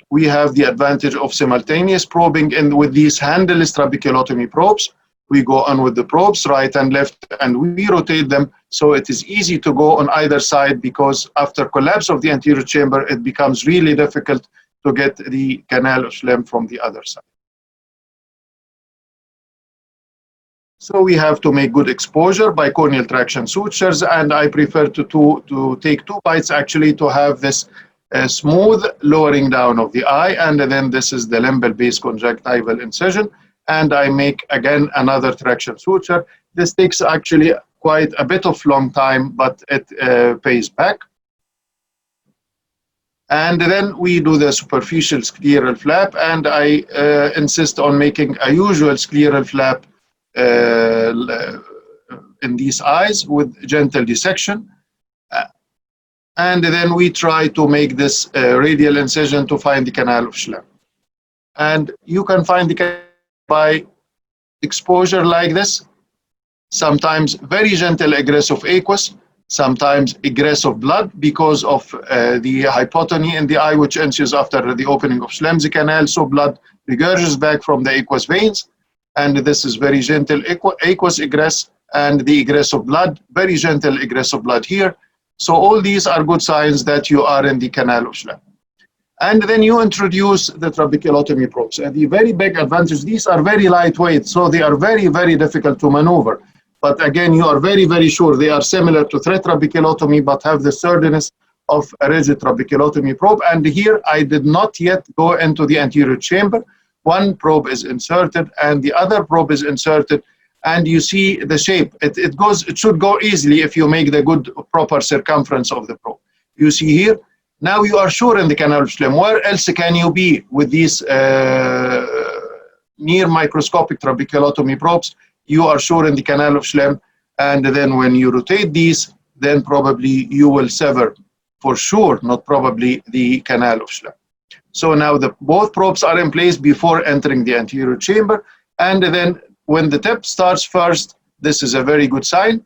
We have the advantage of simultaneous probing, and with these handleless trabeculotomy probes, we go on with the probes right and left, and we rotate them so it is easy to go on either side, because after collapse of the anterior chamber, it becomes really difficult to get the canal of Schlemm from the other side. So we have to make good exposure by corneal traction sutures, and I prefer to take 2 bites actually to have this smooth lowering down of the eye, and then this is the limbal-based conjunctival incision, and I make again another traction suture. This takes actually quite a bit of long time, but it pays back. And then we do the superficial scleral flap, and I insist on making a usual scleral flap in these eyes with gentle dissection. And then we try to make this radial incision to find the canal of Schlemm. And you can find the canal by exposure like this, sometimes very gentle egress of aqueous, sometimes egress of blood because of the hypotony in the eye, which ensues after the opening of Schlemm's canal, so blood regurgitates back from the aqueous veins, and this is very gentle aqueous egress, and the egress of blood, very gentle egress of blood here. So all these are good signs that you are in the canal of Schlemm. And then you introduce the trabeculotomy probes. And the very big advantage, these are very lightweight, so they are very, very difficult to maneuver. But again, you are very, very sure they are similar to thread trabeculotomy, but have the sturdiness of a rigid trabeculotomy probe. And here I did not yet go into the anterior chamber. One probe is inserted and the other probe is inserted, and you see the shape. It should go easily if you make the good proper circumference of the probe. You see here, now you are sure in the canal of Schlemm. Where else can you be with these near microscopic trabeculotomy probes? You are sure in the canal of Schlemm, and then when you rotate these, then probably you will sever, for sure, not probably, the canal of Schlemm. So now both probes are in place before entering the anterior chamber, and then when the tip starts first, this is a very good sign,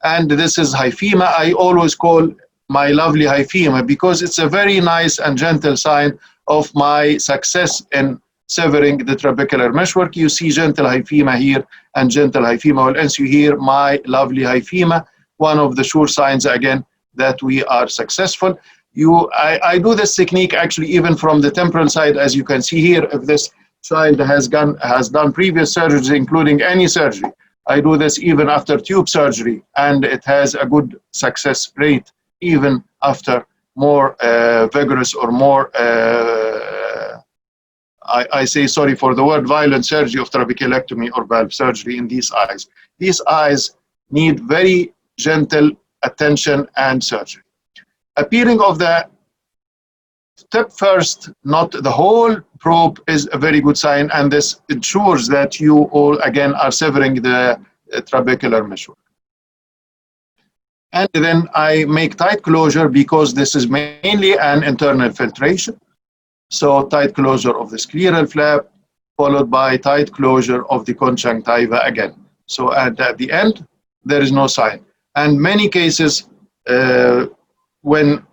and this is hyphema. I always call my lovely hyphema because it's a very nice and gentle sign of my success in severing the trabecular meshwork. You see gentle hyphema here, and gentle hyphema will ensue here, my lovely hyphema, one of the sure signs again that we are successful. I do this technique actually even from the temporal side, as you can see here. If this child has done previous surgeries, including any surgery, I do this even after tube surgery, and it has a good success rate even after more vigorous or more I say, sorry for the word, violent surgery of trabeculectomy or valve surgery in these eyes. These eyes need very gentle attention and surgery. Appearing of the tip first, not the whole probe, is a very good sign, and this ensures that you all again are severing the trabecular meshwork. And then I make tight closure because this is mainly an internal filtration. So tight closure of the scleral flap, followed by tight closure of the conjunctiva again. So at the end, there is no sign. And many cases, when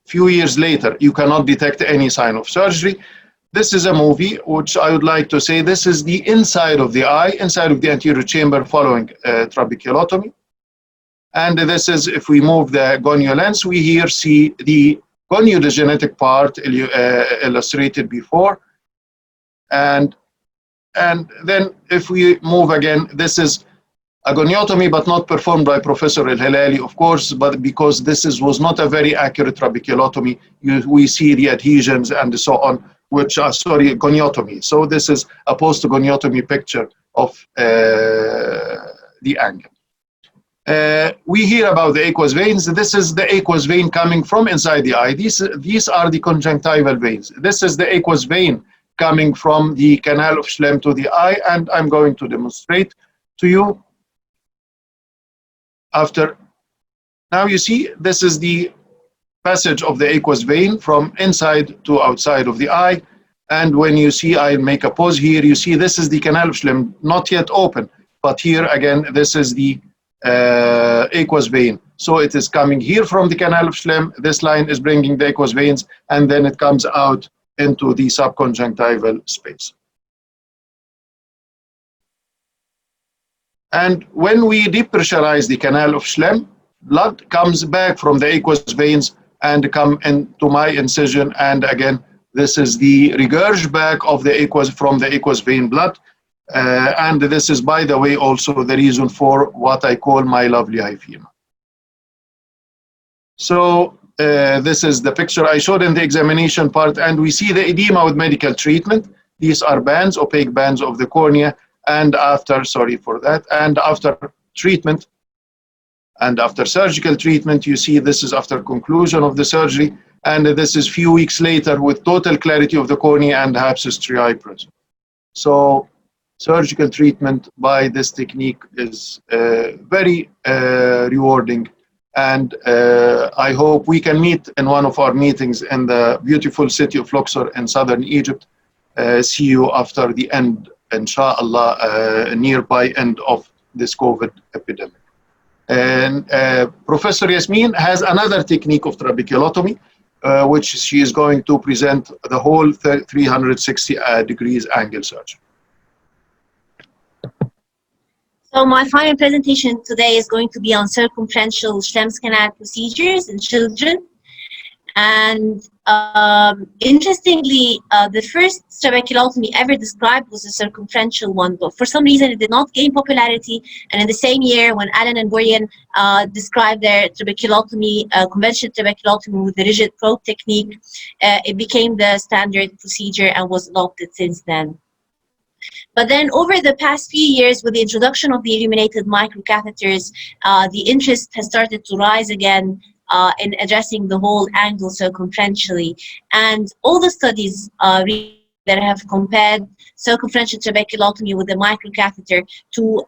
few years later, you cannot detect any sign of surgery. This is a movie which I would like to say, this is the inside of the eye, inside of the anterior chamber following trabeculotomy. And this is, if we move the gonio lens, we here see the goniogenetic part illustrated before. And then if we move again, this is a goniotomy, but not performed by Professor Elhilali, of course, but because this was not a very accurate trabeculotomy, we see the adhesions and so on, which are, sorry, goniotomy. So this is a post-goniotomy picture of the angle. We hear about the aqueous veins. This is the aqueous vein coming from inside the eye. These are the conjunctival veins. This is the aqueous vein coming from the canal of Schlemm to the eye, and I'm going to demonstrate to you. After, now you see, this is the passage of the aqueous vein from inside to outside of the eye. And when you see, I'll make a pause here, you see this is the canal of Schlemm, not yet open, but here again, this is the aqueous vein. So it is coming here from the canal of Schlemm, this line is bringing the aqueous veins, and then it comes out into the subconjunctival space. And when we depressurize the canal of Schlemm, blood comes back from the aqueous veins and come into my incision. And again, this is the regurg back of the aqueous from the aqueous vein blood. And this is, by the way, also the reason for what I call my lovely hyphema. So this is the picture I showed in the examination part, and we see the edema with medical treatment. These are bands, opaque bands of the cornea. And after, sorry for that, and after treatment, and after surgical treatment, you see this is after conclusion of the surgery, and this is few weeks later with total clarity of the cornea and abscess striae present. So surgical treatment by this technique is very rewarding, and I hope we can meet in one of our meetings in the beautiful city of Luxor in southern Egypt. See you after the end, inshallah, nearby end of this COVID epidemic. And Professor Yasmine has another technique of trabeculotomy, which she is going to present the whole 360 degrees angle surgery. So my final presentation today is going to be on circumferential Schlemm's canal procedures in children. And interestingly, the first trabeculotomy ever described was a circumferential one, but for some reason it did not gain popularity. And in the same year, when Allen and Bourrian described their trabeculotomy, conventional trabeculotomy with the rigid probe technique, it became the standard procedure and was adopted since then. But then over the past few years, with the introduction of the illuminated microcatheters, the interest has started to rise again in addressing the whole angle circumferentially. And all the studies that have compared circumferential trabeculotomy with the microcatheter to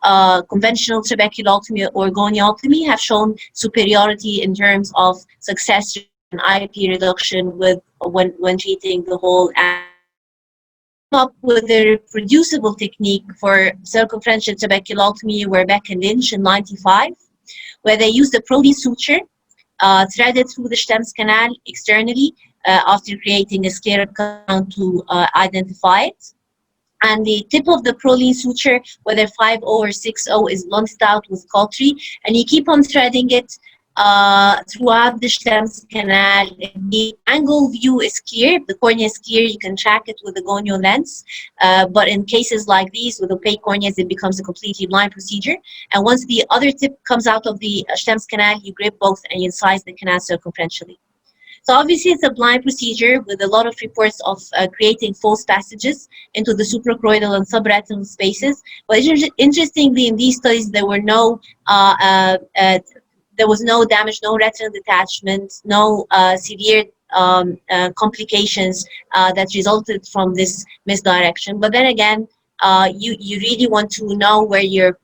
conventional trabeculotomy or goniotomy have shown superiority in terms of success and IP reduction with when treating the whole angle. Up with a reproducible technique for circumferential trabeculotomy were Beck and Lynch in '95, where they used a Proline suture threaded through the Schlemm's canal externally after creating a scleral canal to identify it. And the tip of the Proline suture, whether 5-0 or 6-0, is blunted out with cautery, and you keep on threading it throughout the Schlemm's canal. The angle view is clear, the cornea is clear, you can track it with the gonio lens, but in cases like these with opaque corneas, it becomes a completely blind procedure. And once the other tip comes out of the Schlemm's canal, you grip both and you incise the canal circumferentially. So obviously it's a blind procedure with a lot of reports of creating false passages into the suprachoroidal and subretinal spaces. But interestingly, in these studies, there were no there was no damage, no retinal detachment, no severe complications that resulted from this misdirection. But then again, you really want to know where your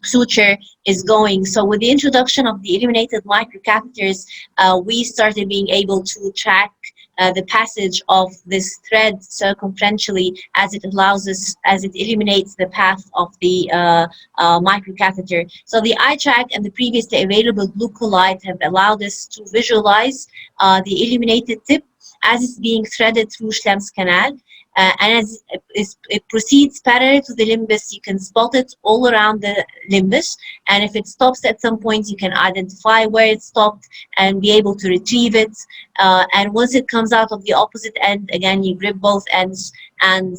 suture is going. So with the introduction of the illuminated microcatheters, we started being able to track the passage of this thread circumferentially as it illuminates the path of the microcatheter. So the eye track and the previously available glucolite have allowed us to visualize the illuminated tip as it's being threaded through Schlemm's canal. And as it proceeds parallel to the limbus, you can spot it all around the limbus. And if it stops at some point, you can identify where it stopped and be able to retrieve it. And once it comes out of the opposite end, again, you grip both ends and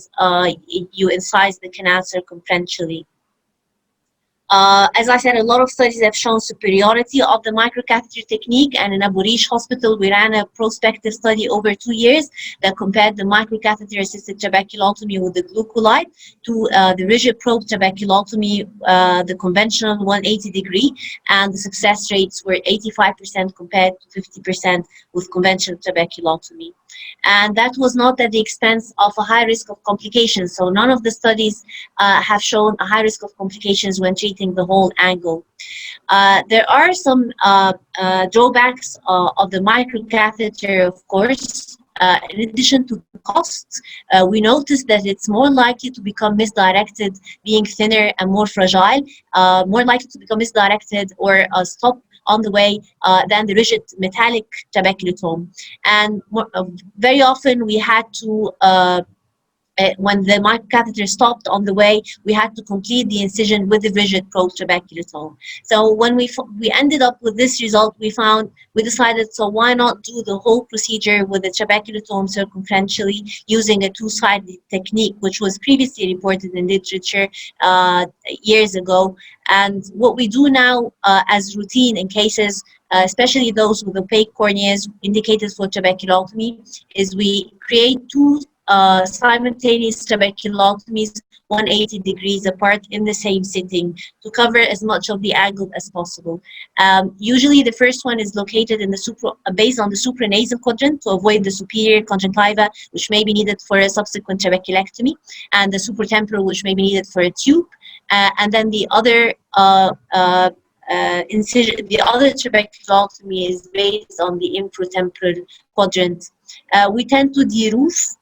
you incise the canal circumferentially. As I said, a lot of studies have shown superiority of the microcatheter technique, and in Abu Rish Hospital, we ran a prospective study over 2 years that compared the microcatheter-assisted trabeculotomy with the glucolite to the rigid probe trabeculotomy, the conventional 180 degree, and the success rates were 85% compared to 50% with conventional trabeculotomy. And that was not at the expense of a high risk of complications. So none of the studies have shown a high risk of complications when treating the whole angle. There are some drawbacks of the microcatheter, of course. In addition to the costs, we noticed that it's more likely to become misdirected, being thinner and more fragile, more likely to become misdirected or stop on the way than the rigid metallic trabeculotome. And very often we had to when the microcatheter stopped on the way, we had to complete the incision with the rigid probe trabeculotome. So when we ended up with this result, we decided, so why not do the whole procedure with the trabeculotome circumferentially using a two-sided technique, which was previously reported in literature years ago. And what we do now as routine in cases, especially those with opaque corneas indicated for trabeculotomy, is we create two simultaneous trabeculotomies 180 degrees apart in the same sitting to cover as much of the angle as possible. Usually the first one is located in the based on the supranasal quadrant to avoid the superior conjunctiva, which may be needed for a subsequent trabeculectomy, and the supratemporal, which may be needed for a tube. And then the other incision, the other trabeculotomy is based on the infratemporal quadrant. We tend to deroof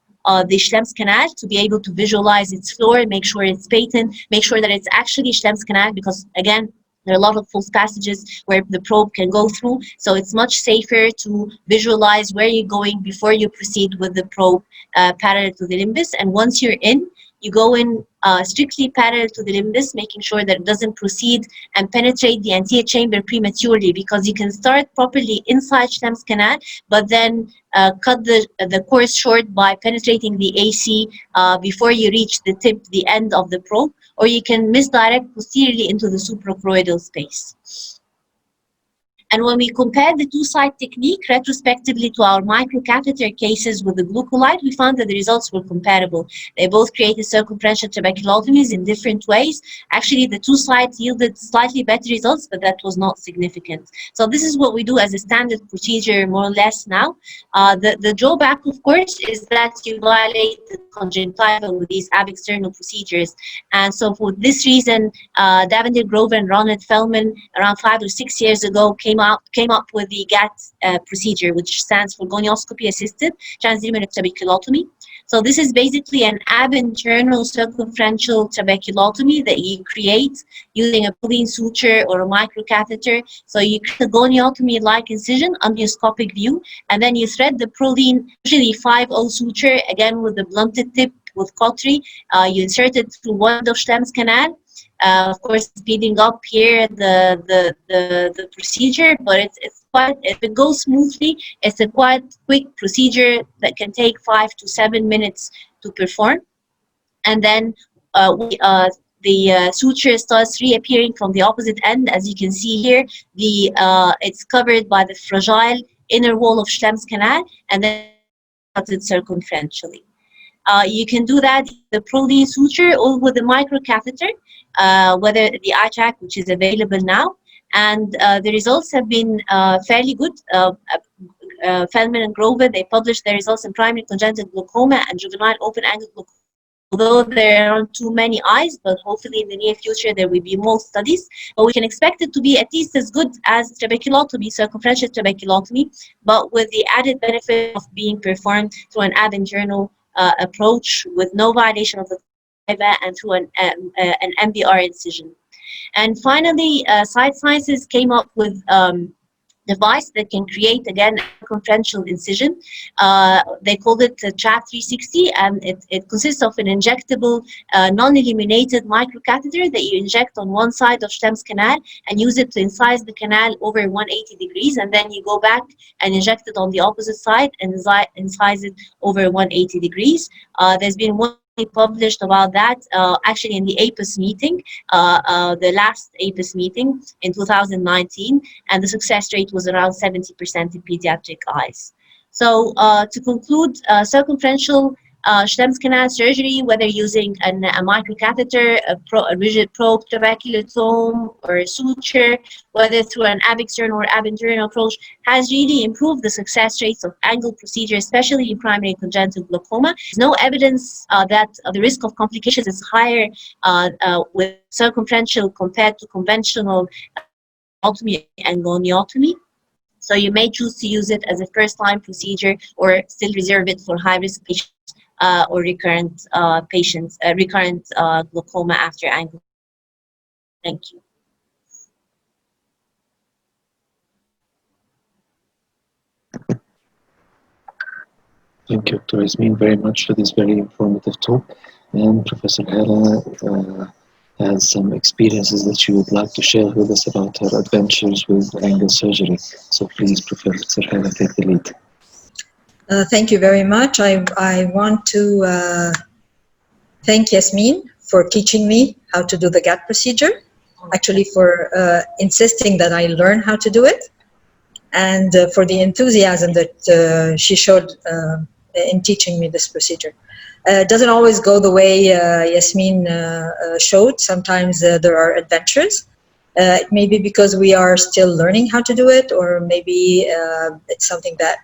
the Schlemm's canal to be able to visualize its floor, make sure it's patent, make sure that it's actually Schlemm's canal, because again, there are a lot of false passages where the probe can go through. So it's much safer to visualize where you're going before you proceed with the probe parallel to the limbus. And once you're in, you go in strictly parallel to the limbus, making sure that it doesn't proceed and penetrate the anterior chamber prematurely, because you can start properly inside Schlemm's canal, but then cut the course short by penetrating the AC before you reach the tip, the end of the probe, or you can misdirect posteriorly into the suprachoroidal space. And when we compared the two-side technique retrospectively to our microcatheter cases with the glucolite, we found that the results were comparable. They both created circumferential trabeculotomies in different ways. Actually, the two sides yielded slightly better results, but that was not significant. So this is what we do as a standard procedure, more or less now. The drawback, of course, is that you violate the conjunctiva with these ab-external procedures. And so for this reason, Davender, Grover, and Ronald Feldman, around 5 or 6 years ago, came up with the GATT procedure, which stands for Gonioscopy Assisted Transluminal Trabeculotomy. So this is basically an ab-internal circumferential trabeculotomy that you create using a Pauline suture or a microcatheter. So you create a goniotomy-like incision, onioscopic view, and then you thread the Pauline, usually 5-0 suture, again with the blunted tip with cautery. You insert it through one of Schlemm's canal. Of course, speeding up here the procedure, but it's quite, if it goes smoothly, it's a quite quick procedure that can take 5 to 7 minutes to perform. And then the suture starts reappearing from the opposite end. As you can see here, it's covered by the fragile inner wall of Schlemm's canal, and then cut it circumferentially. You can do that with the Pauline suture or with the microcatheter. whether the eye track, which is available now, and the results have been fairly good. Feldman and Grover, they published their results in primary congenital glaucoma and juvenile open-angle glaucoma. Although there aren't too many eyes, but hopefully in the near future there will be more studies. But we can expect it to be at least as good as trabeculotomy, circumferential trabeculotomy, but with the added benefit of being performed through an ab internal approach with no violation of the saliva and through an MBR incision. And finally, Sight Sciences came up with device that can create, again, a circumferential incision. They called it TRAP 360, and it consists of an injectable, non-illuminated microcatheter that you inject on one side of Schlemm's canal and use it to incise the canal over 180 degrees, and then you go back and inject it on the opposite side and incise it over 180 degrees. There's been one published about that actually in the APUS meeting, the last APUS meeting in 2019, and the success rate was around 70% in pediatric eyes. So to conclude, circumferential Schlemm's canal surgery, whether using a microcatheter, a rigid probe, trabeculotome, or a suture, whether through an ab external or ab internal approach, has really improved the success rates of angle procedure, especially in primary congenital glaucoma. There's no evidence that the risk of complications is higher with circumferential compared to conventional ophthalmology and goniotomy. So you may choose to use it as a first-line procedure or still reserve it for high-risk patients or recurrent patients, recurrent glaucoma after angle. Thank you. Thank you, Dr. Yasmine, very much for this very informative talk. And Professor Hala has some experiences that she would like to share with us about her adventures with angle surgery. So please, Professor Hala, take the lead. Thank you very much. I want to thank Yasmine for teaching me how to do the GAT procedure, actually for insisting that I learn how to do it, and for the enthusiasm that she showed in teaching me this procedure. It doesn't always go the way Yasmine showed. Sometimes there are adventures. It may be because we are still learning how to do it, or maybe it's something that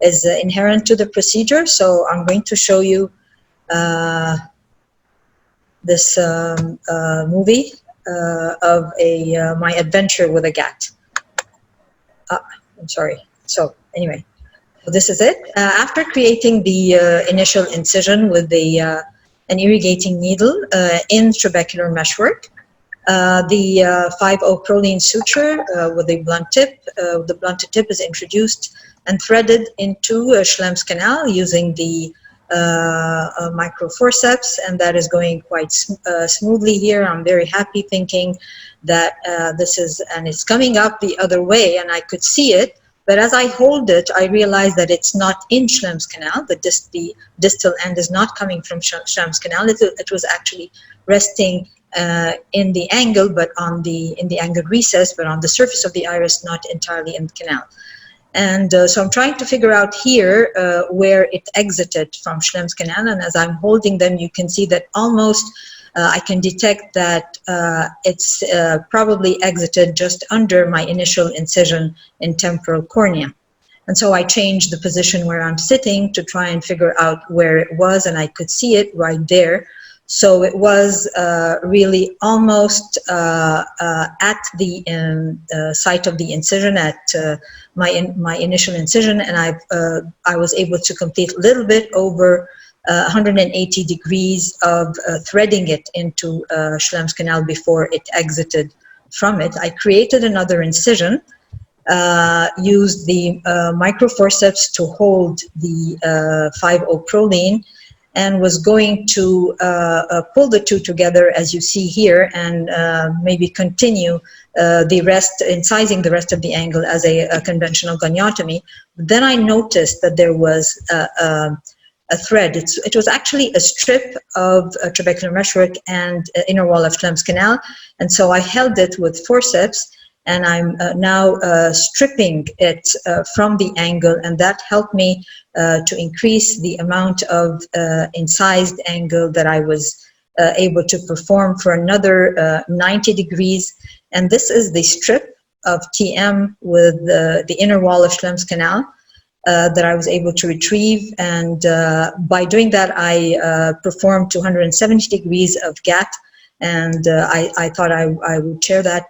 is inherent to the procedure. So I'm going to show you this movie of my adventure with a GAT. I'm sorry. So anyway, this is it. After creating the initial incision with an irrigating needle in trabecular meshwork, the 5-0 proline suture with a blunt tip. The blunted tip is introduced and threaded into Schlemm's canal using the micro forceps, and that is going quite smoothly here. I'm very happy thinking that it's coming up the other way, and I could see it. But as I hold it, I realize that it's not in Schlemm's canal. The distal end is not coming from Schlemm's canal. It was actually resting in the angle, but in the angle recess, but on the surface of the iris, not entirely in the canal. And so I'm trying to figure out here where it exited from Schlemm's canal. And as I'm holding them, you can see that almost I can detect that it's probably exited just under my initial incision in temporal cornea. And so I changed the position where I'm sitting to try and figure out where it was, and I could see it right there. So it was really almost at the site of the incision, at my initial incision, and I was able to complete a little bit over 180 degrees of threading it into Schlemm's canal before it exited from it. I created another incision, used the microforceps to hold the 5-0 proline, and was going to pull the two together, as you see here, and maybe continue the rest, incising the rest of the angle as a conventional goniotomy. Then I noticed that there was a thread. It was actually a strip of trabecular meshwork and inner wall of Schlemm's canal, and so I held it with forceps, and I'm now stripping it from the angle, and that helped me to increase the amount of incised angle that I was able to perform for another 90 degrees. And this is the strip of TM with the inner wall of Schlemm's canal that I was able to retrieve. And by doing that, I performed 270 degrees of GAT. And I thought I would share that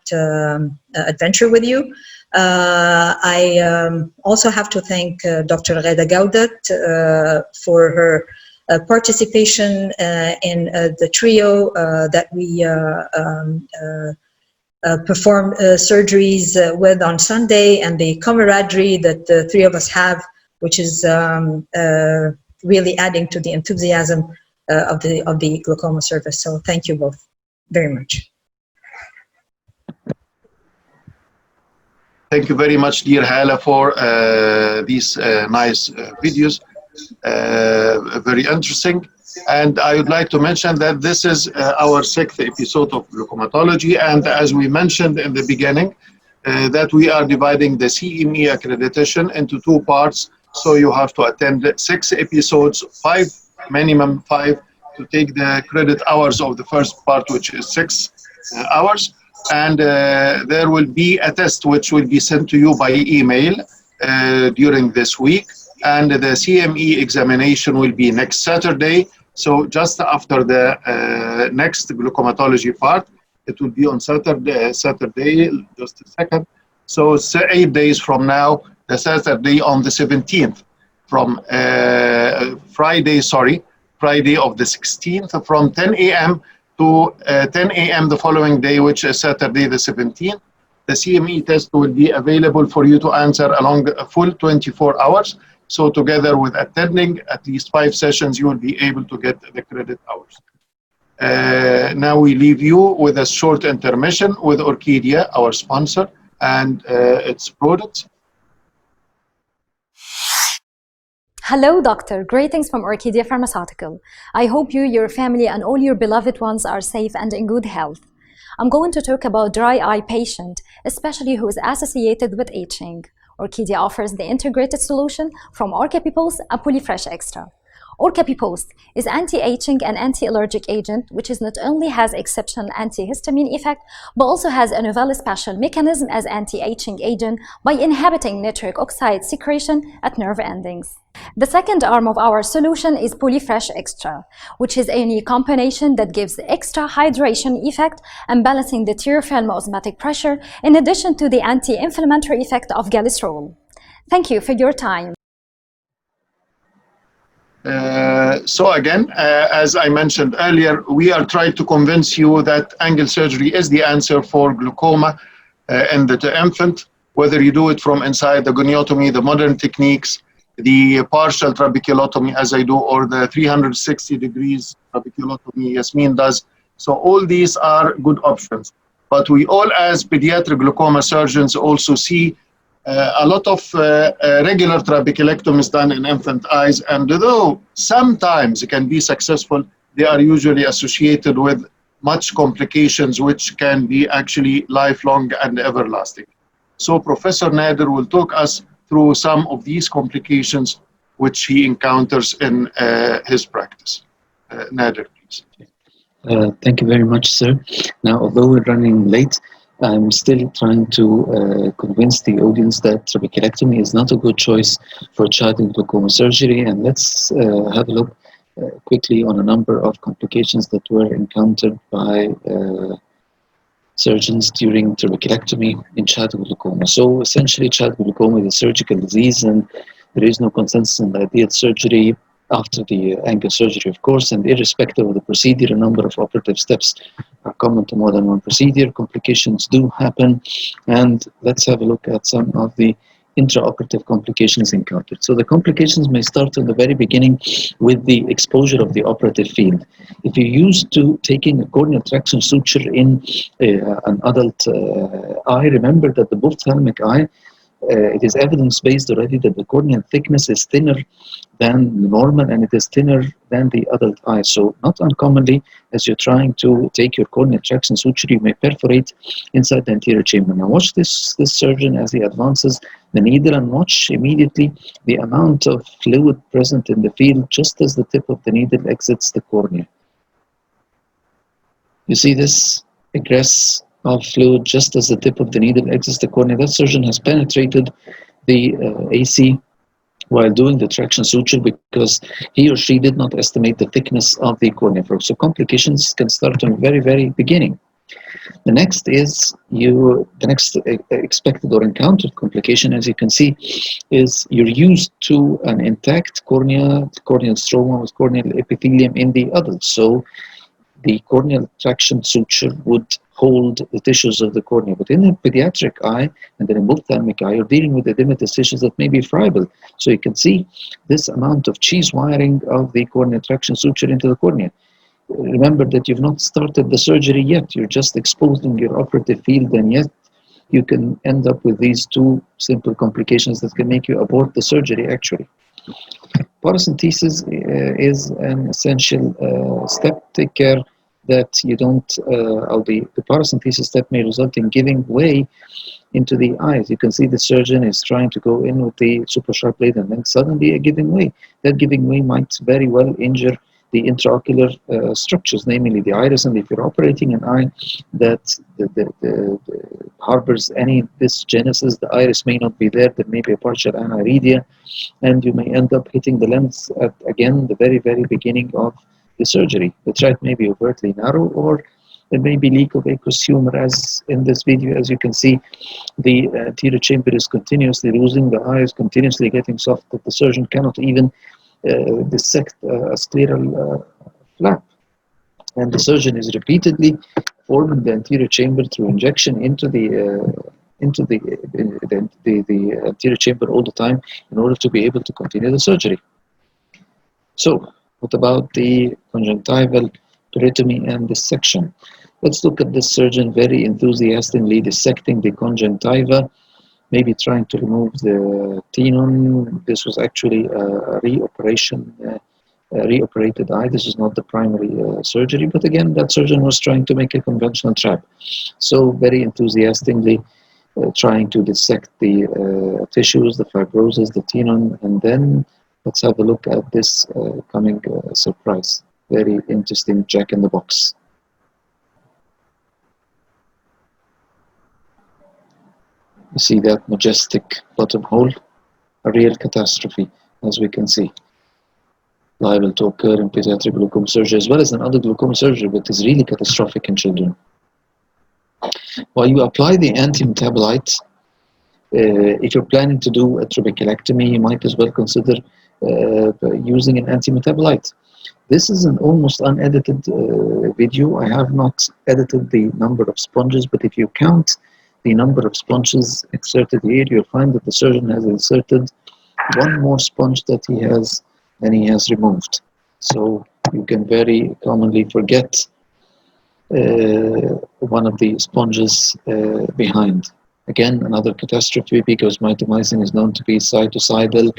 adventure with you. I also have to thank Dr. Ghada Gaudat for her participation in the trio that we perform surgeries with on Sunday, and the camaraderie that the three of us have, which is really adding to the enthusiasm of the glaucoma service. So thank you both very much. Thank you very much, dear Hala, for these nice videos. Very interesting. And I would like to mention that this is our 6th episode of Glaucomatology. And as we mentioned in the beginning, that we are dividing the CME accreditation into 2 parts. So you have to attend 6 episodes, minimum 5, to take the credit hours of the first part, which is 6 hours. And there will be a test which will be sent to you by email during this week. And the CME examination will be next Saturday. So just after the next glaucomatology part, it will be on Saturday, just a second. So 8 days from now, the Saturday on the 17th, from Friday of the 16th, from 10 a.m. to 10 a.m. the following day, which is Saturday the 17th. The CME test will be available for you to answer along a full 24 hours. So together with attending at least 5 sessions, you will be able to get the credit hours. Now we leave you with a short intermission with Orchidia, our sponsor, and its products. Hello, doctor. Greetings from Orchidia Pharmaceutical. I hope you, your family, and all your beloved ones are safe and in good health. I'm going to talk about dry eye patient, especially who is associated with itching. Orchidia offers the integrated solution from Orca-P-Post and PolyFresh Extra. Orca-P-Post is anti-aging and anti-allergic agent, which is not only has exceptional antihistamine effect, but also has a novel special mechanism as anti-aging agent by inhibiting nitric oxide secretion at nerve endings. The second arm of our solution is PolyFresh Extra, which is a unique combination that gives extra hydration effect and balancing the tear film osmotic pressure, in addition to the anti-inflammatory effect of glycerol. Thank you for your time. So again, as I mentioned earlier, we are trying to convince you that angle surgery is the answer for glaucoma in the infant, whether you do it from inside the goniotomy, the modern techniques, the partial trabeculotomy as I do, or the 360 degrees trabeculotomy Yasmine does. So all these are good options. But we all, as pediatric glaucoma surgeons, also see a lot of regular trabeculectomies done in infant eyes, and though sometimes it can be successful, they are usually associated with much complications which can be actually lifelong and everlasting. So Professor Nader will talk us through some of these complications which he encounters in his practice. Nader, please. Thank you very much, sir. Now, although we're running late, I'm still trying to convince the audience that trabeculectomy is not a good choice for child in glaucoma surgery. And let's have a look quickly on a number of complications that were encountered by surgeons during trabeculectomy in child glaucoma. So essentially, child glaucoma is a surgical disease, and there is no consensus on the ideal surgery after the angle surgery, of course, and irrespective of the procedure, a number of operative steps are common to more than one procedure. Complications do happen, and let's have a look at some of the intraoperative complications encountered. So the complications may start in the very beginning with the exposure of the operative field. If you're used to taking a corneal traction suture in an adult eye, remember that the ophthalmic eye, it is evidence-based already that the corneal thickness is thinner than normal, and it is thinner than the adult eye. So not uncommonly, as you're trying to take your corneal traction suture, you may perforate inside the anterior chamber. Now watch this surgeon as he advances the needle, and watch immediately the amount of fluid present in the field just as the tip of the needle exits the cornea. You see this egress of fluid just as the tip of the needle exits the cornea. That surgeon has penetrated the AC while doing the traction suture because he or she did not estimate the thickness of the cornea. So complications can start from the very, very beginning. The next is the next expected or encountered complication, as you can see, is you're used to an intact cornea, corneal stroma with corneal epithelium in the adult. So the corneal traction suture would hold the tissues of the cornea. But in a pediatric eye and in a ophthalmic eye, you're dealing with edematous tissues that may be friable. So you can see this amount of cheese wiring of the corneal traction suture into the cornea. Remember that you've not started the surgery yet. You're just exposing your operative field, and yet you can end up with these two simple complications that can make you abort the surgery, actually. Paracentesis is an essential step. Take care that you don't, the paracentesis step may result in giving way into the eyes. You can see the surgeon is trying to go in with the super sharp blade and then suddenly a giving way. That giving way might very well injure the intraocular structures, namely the iris, and if you're operating an eye that harbors any dysgenesis, the iris may not be there, there may be a partial aniridia, and you may end up hitting the lens at, again, the very, very beginning of the surgery. The tract may be overtly narrow, or there may be leak of aqueous humor, as in this video. As you can see, the anterior chamber is continuously losing, the eye is continuously getting soft, that the surgeon cannot even dissect a scleral flap. And the surgeon is repeatedly forming the anterior chamber through injection into the anterior chamber all the time in order to be able to continue the surgery. So, what about the conjunctival peritomy and dissection? Let's look at this surgeon very enthusiastically dissecting the conjunctiva, maybe trying to remove the tenon. This was actually a reoperated eye. This is not the primary surgery, but again, that surgeon was trying to make a conventional trap. So very enthusiastically trying to dissect the tissues, the fibrosis, the tenon, and then let's have a look at this coming surprise. Very interesting jack in the box. You see that majestic bottom hole? A real catastrophe, as we can see. Liable to occur in pediatric glaucoma surgery as well as in other glaucoma surgery, but is really catastrophic in children. While you apply the anti-metabolite, if you're planning to do a trabeculectomy, you might as well consider using an anti-metabolite. This is an almost unedited video. I have not edited the number of sponges, but if you count the number of sponges inserted here, you'll find that the surgeon has inserted one more sponge than he has removed. So you can very commonly forget one of the sponges behind. Again, another catastrophe, because mitomycin is known to be cytocidal.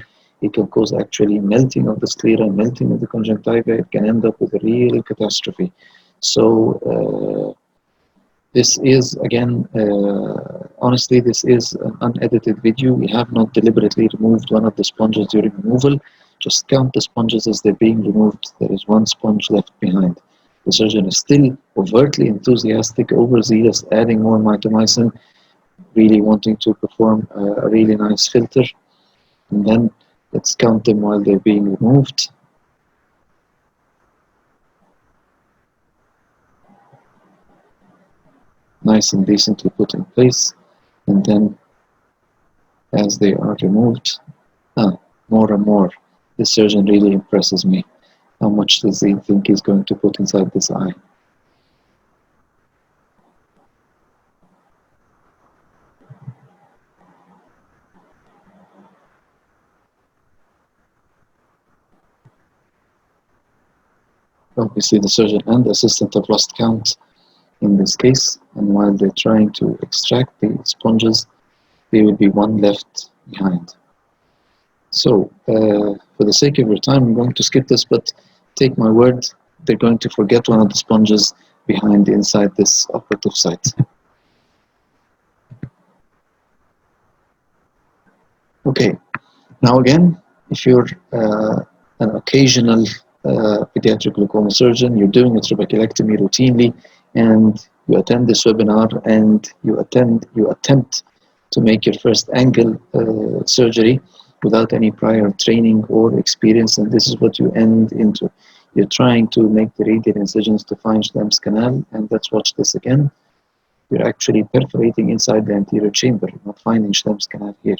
It can cause actually melting of the sclera, melting of the conjunctiva. It can end up with a real catastrophe. So this is, again, honestly, this is an unedited video. We have not deliberately removed one of the sponges during removal. Just count the sponges as they're being removed. There is one sponge left behind. The surgeon is still overtly enthusiastic, overzealous, adding more mitomycin, really wanting to perform a really nice filter. And then let's count them while they're being removed. Nice and decently put in place. And then as they are removed, more and more. This surgeon really impresses me. How much does he think he's going to put inside this eye? Obviously, the surgeon and the assistant have lost count in this case, and while they're trying to extract the sponges, there will be one left behind. So, for the sake of your time, I'm going to skip this, but take my word, they're going to forget one of the sponges behind inside this operative site. Okay, now again, if you're an occasional pediatric glaucoma surgeon, you're doing a trabeculectomy routinely, and you attend this webinar and you attempt to make your first angle surgery without any prior training or experience, and this is what you end into. You're trying to make the radial incisions to find Schlemm's canal, and let's watch this again. You're actually perforating inside the anterior chamber, not finding Schlemm's canal here.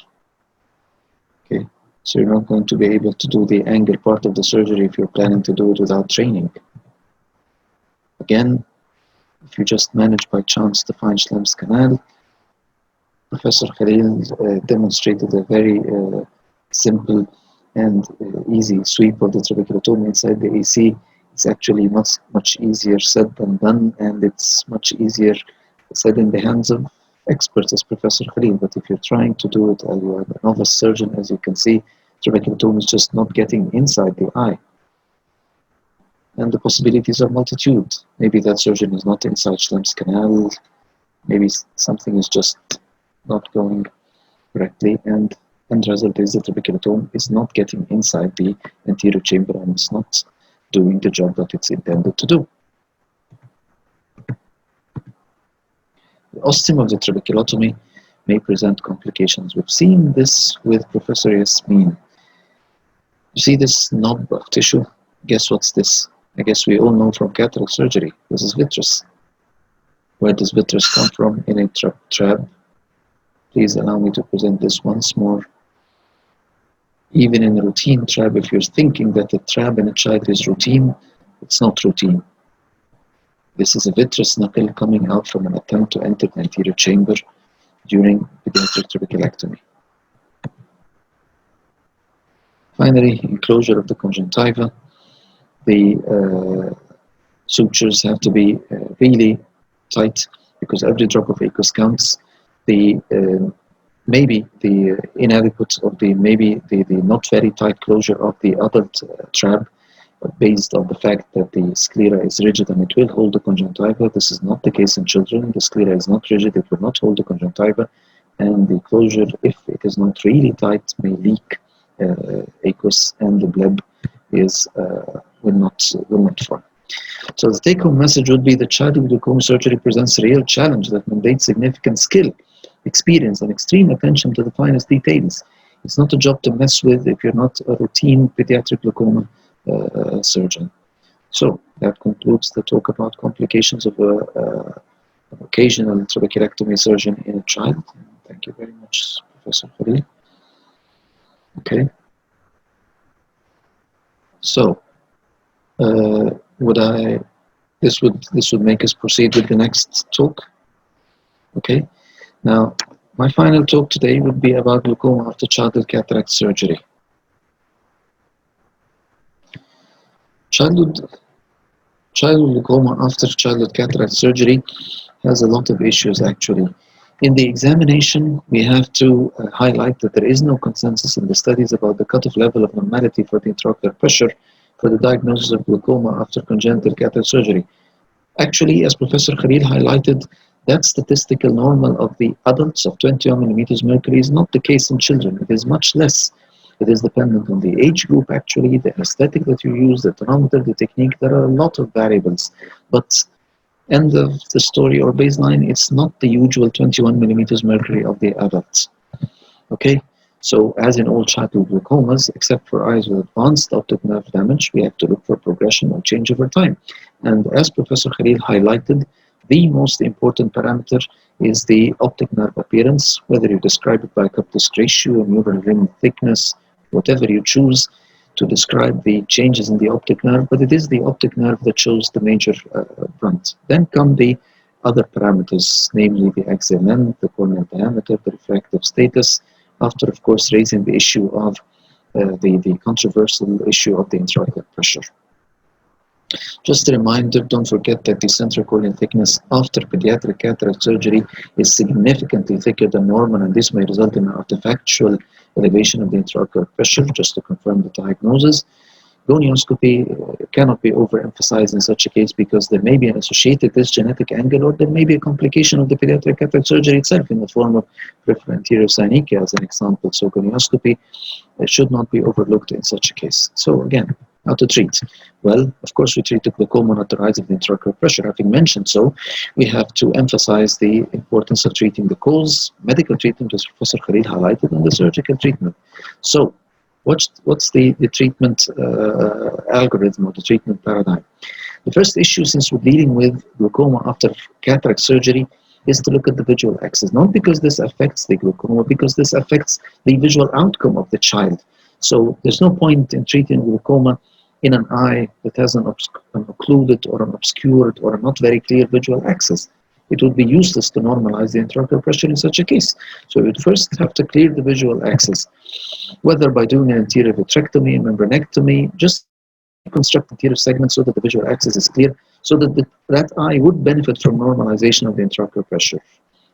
Okay, so you're not going to be able to do the angle part of the surgery if you're planning to do it without training. Again, if you just manage by chance to find Schlemm's canal, Professor Khalil demonstrated a very simple and easy sweep of the trabeculotomy inside the AC. It's actually much easier said than done, and it's much easier said in the hands of experts as Professor Khalil. But if you're trying to do it as a novice surgeon, as you can see, trabeculotomy is just not getting inside the eye. And the possibilities are multitude. Maybe that surgeon is not inside Schlemm's canal, maybe something is just not going correctly, and the result is the trabeculotome is not getting inside the anterior chamber and it's not doing the job that it's intended to do. The ostium of the trabeculotomy may present complications. We've seen this with Professor Yasmine. You see this knob of tissue? Guess what's this? I guess we all know from cataract surgery. This is vitreous. Where does vitreous come from? In a trab. Please allow me to present this once more. Even in a routine trab, if you're thinking that the trab in a child is routine, it's not routine. This is a vitreous knuckle coming out from an attempt to enter the anterior chamber during pediatric trabeculectomy. Finally, enclosure of the conjunctiva. The sutures have to be really tight because every drop of aqueous counts. Maybe the inadequate or the not very tight closure of the adult trab, based on the fact that the sclera is rigid and it will hold the conjunctiva. This is not the case in children. The sclera is not rigid, it will not hold the conjunctiva, and the closure, if it is not really tight, may leak aqueous, and the bleb is will not form. So the take-home message would be that childhood glaucoma surgery presents a real challenge that mandates significant skill, experience, and extreme attention to the finest details. It's not a job to mess with if you're not a routine pediatric glaucoma surgeon. So that concludes the talk about complications of an occasional trabeculectomy surgeon in a child. Thank you very much, Professor Khalil. Okay. So this would make us proceed with the next talk. Okay. Now, my final talk today would be about glaucoma after childhood cataract surgery. Childhood glaucoma after childhood cataract surgery has a lot of issues actually. In the examination, we have to highlight that there is no consensus in the studies about the cutoff level of normality for the intraocular pressure for the diagnosis of glaucoma after congenital cataract surgery. Actually, as Professor Khalil highlighted, that statistical normal of the adults of 21 millimeters mercury is not the case in children. It is much less. It is dependent on the age group, actually, the anesthetic that you use, the tonometer, the technique. There are a lot of variables. But end of the story or baseline, it's not the usual 21 millimeters mercury of the adults. Okay? So, as in all childhood glaucomas, except for eyes with advanced optic nerve damage, we have to look for progression or change over time. And as Professor Khalil highlighted, the most important parameter is the optic nerve appearance, whether you describe it by cup disc ratio, neural ring thickness, whatever you choose to describe the changes in the optic nerve, but it is the optic nerve that shows the major brunt. Then come the other parameters, namely the axial length, the corneal diameter, the refractive status, after, of course, raising the issue of the controversial issue of the intraocular pressure. Just a reminder, don't forget that the central corneal thickness after pediatric cataract surgery is significantly thicker than normal, and this may result in an artifactual elevation of the intraocular pressure, just to confirm the diagnosis. Gonioscopy cannot be overemphasized in such a case because there may be an associated dysgenetic angle, or there may be a complication of the pediatric cataract surgery itself in the form of peripheral anterior synechia as an example. So gonioscopy should not be overlooked in such a case. So again, How to treat? Well, of course, we treat the glaucoma, not the rise of the intraocular pressure. Having mentioned so, we have to emphasize the importance of treating the cause, medical treatment, as Professor Khalil highlighted, and the surgical treatment. So, what's the treatment algorithm or the treatment paradigm? The first issue, since we're dealing with glaucoma after cataract surgery, is to look at the visual axis, not because this affects the glaucoma, because this affects the visual outcome of the child. So there's no point in treating glaucoma in an eye that has an occluded or an obscured or a not very clear visual axis. It would be useless to normalize the intraocular pressure in such a case. So we'd first have to clear the visual axis, whether by doing an anterior vitrectomy, a membranectomy, just reconstruct anterior segments so that the visual axis is clear, so that that eye would benefit from normalization of the intraocular pressure.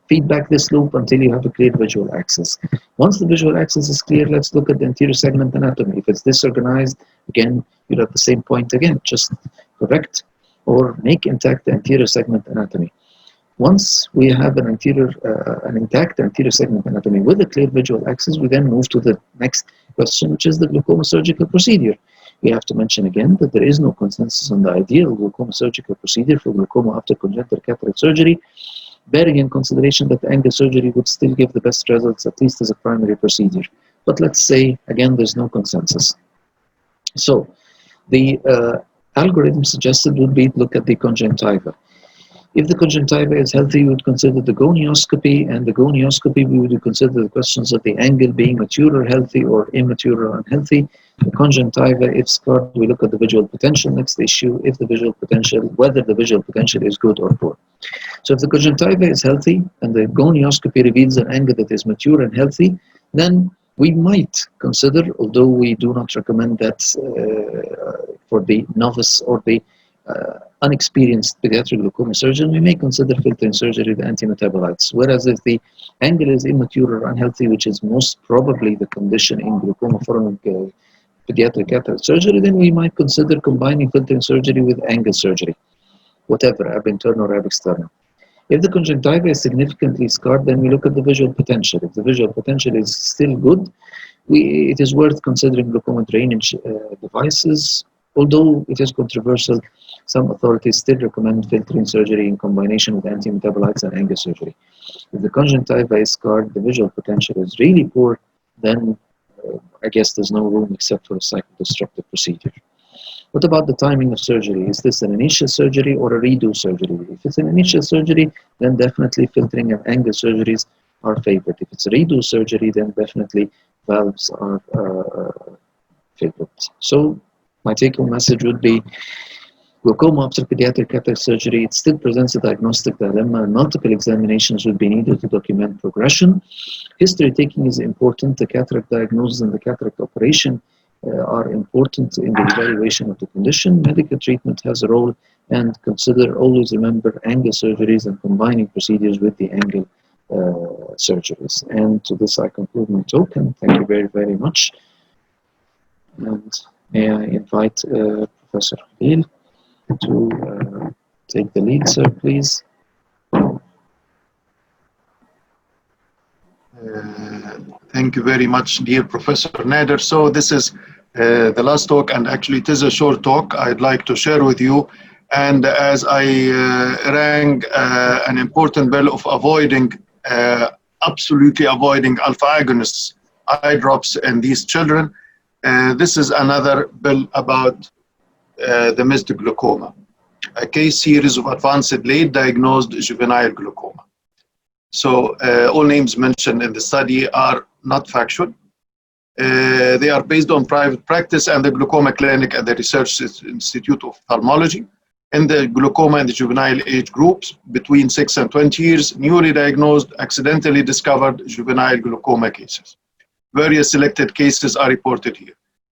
Feedback this loop until you have a clear visual axis. Once the visual axis is clear, let's look at the anterior segment anatomy. If it's disorganized, again, you're at the same point again. Just correct or make intact the anterior segment anatomy. Once we have an intact anterior segment anatomy with a clear visual axis, we then move to the next question, which is the glaucoma surgical procedure. We have to mention again that there is no consensus on the ideal glaucoma surgical procedure for glaucoma after congenital cataract surgery, bearing in consideration that angle surgery would still give the best results, at least as a primary procedure. But let's say, again, there's no consensus. So the algorithm suggested would be to look at the conjunctiva. If the conjunctiva is healthy, we would consider the gonioscopy, and the gonioscopy, we would consider the questions of the angle being mature or healthy or immature or unhealthy. The conjunctiva, if scarred, we look at the visual potential. Next issue, if the visual potential, whether the visual potential is good or poor. So if the conjunctiva is healthy and the gonioscopy reveals an angle that is mature and healthy, then we might consider, although we do not recommend that for the novice or the unexperienced pediatric glaucoma surgeon, we may consider filtering surgery with antimetabolites. Whereas if the angle is immature or unhealthy, which is most probably the condition in glaucoma following pediatric cataract surgery, then we might consider combining filtering surgery with angle surgery, whatever, ab internal or ab external. If the conjunctiva is significantly scarred, then we look at the visual potential. If the visual potential is still good, it is worth considering glaucoma drainage devices. Although it is controversial, some authorities still recommend filtering surgery in combination with antimetabolites and angle surgery. If the conjunctiva is scarred, the visual potential is really poor, then I guess there's no room except for a cyclodestructive procedure. What about the timing of surgery? Is this an initial surgery or a redo surgery? If it's an initial surgery, then definitely filtering and angle surgeries are favored. If it's a redo surgery, then definitely valves are favored. So my take-home message would be glaucoma after pediatric cataract surgery, it still presents a diagnostic dilemma, and multiple examinations would be needed to document progression. History taking is important. The cataract diagnosis and the cataract operation are important in the evaluation of the condition. Medical treatment has a role, and always remember angle surgeries and combining procedures with the angle surgeries. And to this I conclude my talk, and thank you very, very much. And may I invite Professor Khalil to take the lead, sir, please. Thank you very much, dear Professor Nader. So this is the last talk, and actually it is a short talk I'd like to share with you. And as I rang an important bell of absolutely avoiding alpha agonists, eye drops in these children, this is another bill about the missed glaucoma, a case series of advanced late diagnosed juvenile glaucoma. So all names mentioned in the study are not factual. They are based on private practice and the glaucoma clinic at the Research Institute of Ophthalmology. In the glaucoma in the juvenile age groups between 6 and 20 years, newly diagnosed, accidentally discovered juvenile glaucoma cases. Various selected cases are reported here.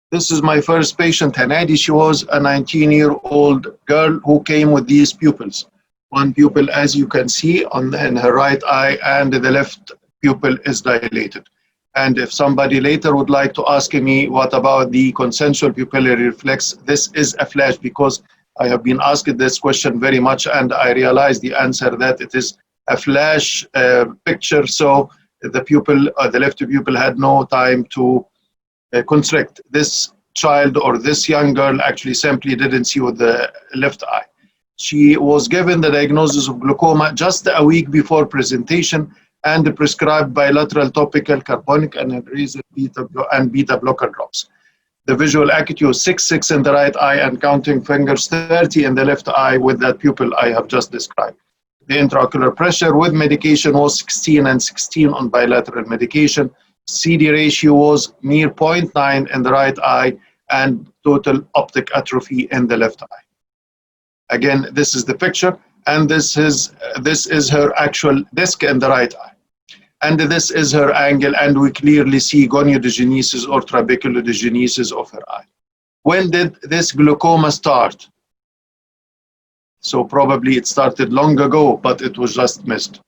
This is my first patient, Hanadi. She was a 19-year-old girl who came with these pupils. One pupil, as you can see, in her right eye, and the left pupil is dilated. And if somebody later would like to ask me what about the consensual pupillary reflex, this is a flash, because I have been asked this question very much, and I realized the answer that it is a flash picture. So the pupil, the left pupil, had no time to constrict. This child or this young girl actually simply didn't see with the left eye. She was given the diagnosis of glaucoma just a week before presentation and prescribed bilateral topical carbonic anhydrase and beta blocker drops. The visual acuity was 6.6 in the right eye and counting fingers 30 in the left eye with that pupil I have just described. The intraocular pressure with medication was 16 and 16 on bilateral medication. CD ratio was near 0.9 in the right eye and total optic atrophy in the left eye. Again, this is the picture, and this is her actual disc in the right eye. And this is her angle, and we clearly see goniodegenesis or trabeculodegenesis of her eye. When did this glaucoma start? So probably it started long ago, but it was just missed.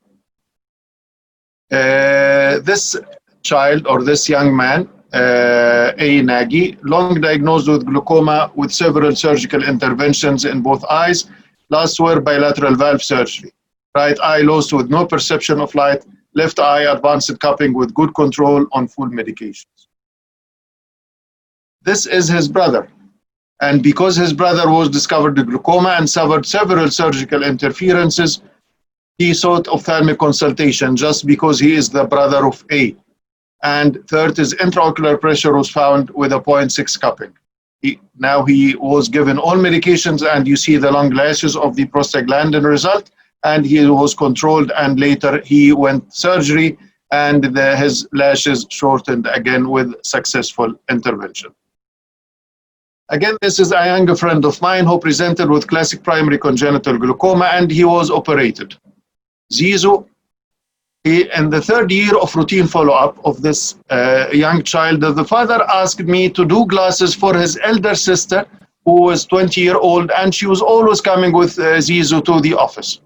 This child or this young man, A. Nagy, long diagnosed with glaucoma with several surgical interventions in both eyes. Last were bilateral valve surgery. Right eye lost with no perception of light. Left eye advanced cupping with good control on full medications. This is his brother. And because his brother was discovered with glaucoma and suffered several surgical interferences, he sought ophthalmic consultation just because he is the brother of A. And third, his intraocular pressure was found with a 0.6 cupping. Now he was given all medications, and you see the long lashes of the prostaglandin result, and he was controlled, and later he went surgery, and his lashes shortened again with successful intervention. Again, this is a young friend of mine who presented with classic primary congenital glaucoma, and he was operated. Zizou, in the third year of routine follow-up of this young child, the father asked me to do glasses for his elder sister, who was 20-year-old, and she was always coming with Zizou to the office.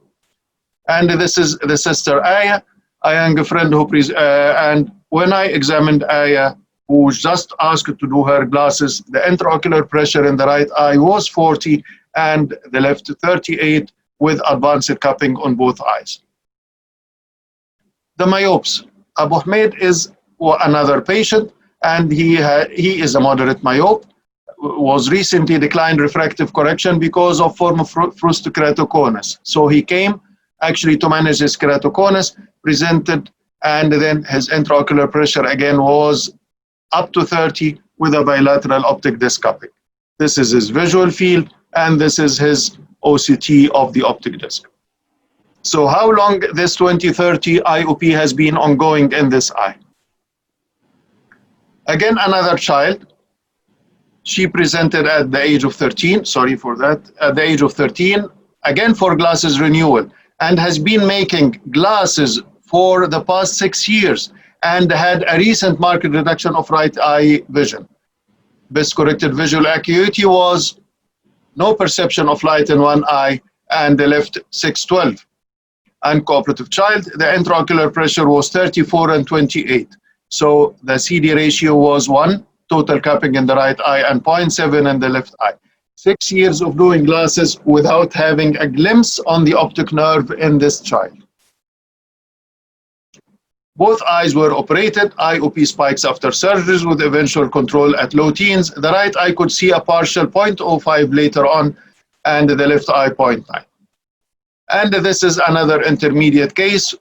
And this is the sister Aya, a young friend who and when I examined Aya, who was just asked to do her glasses, the intraocular pressure in the right eye was 40 and the left 38 with advanced cupping on both eyes. The myopes. Abu Ahmed is another patient, and he is a moderate myope, was recently declined refractive correction because of form of frust keratoconus. So he came actually to manage his keratoconus, presented, and then his intraocular pressure again was up to 30 with a bilateral optic disc cupping. This is his visual field, and this is his OCT of the optic disc. So how long this 20/30 IOP has been ongoing in this eye? Again, another child. She presented at the age of 13, sorry for that, at the age of 13, again for glasses renewal, and has been making glasses for the past 6 years and had a recent marked reduction of right eye vision. Best corrected visual acuity was no perception of light in one eye and the left 612. Uncooperative child, the intraocular pressure was 34 and 28. So the CD ratio was 1, total cupping in the right eye, and 0.7 in the left eye. 6 years of doing glasses without having a glimpse on the optic nerve in this child. Both eyes were operated, IOP spikes after surgeries with eventual control at low teens. The right eye could see a partial 0.05 later on, and the left eye 0.9. And this is another intermediate case.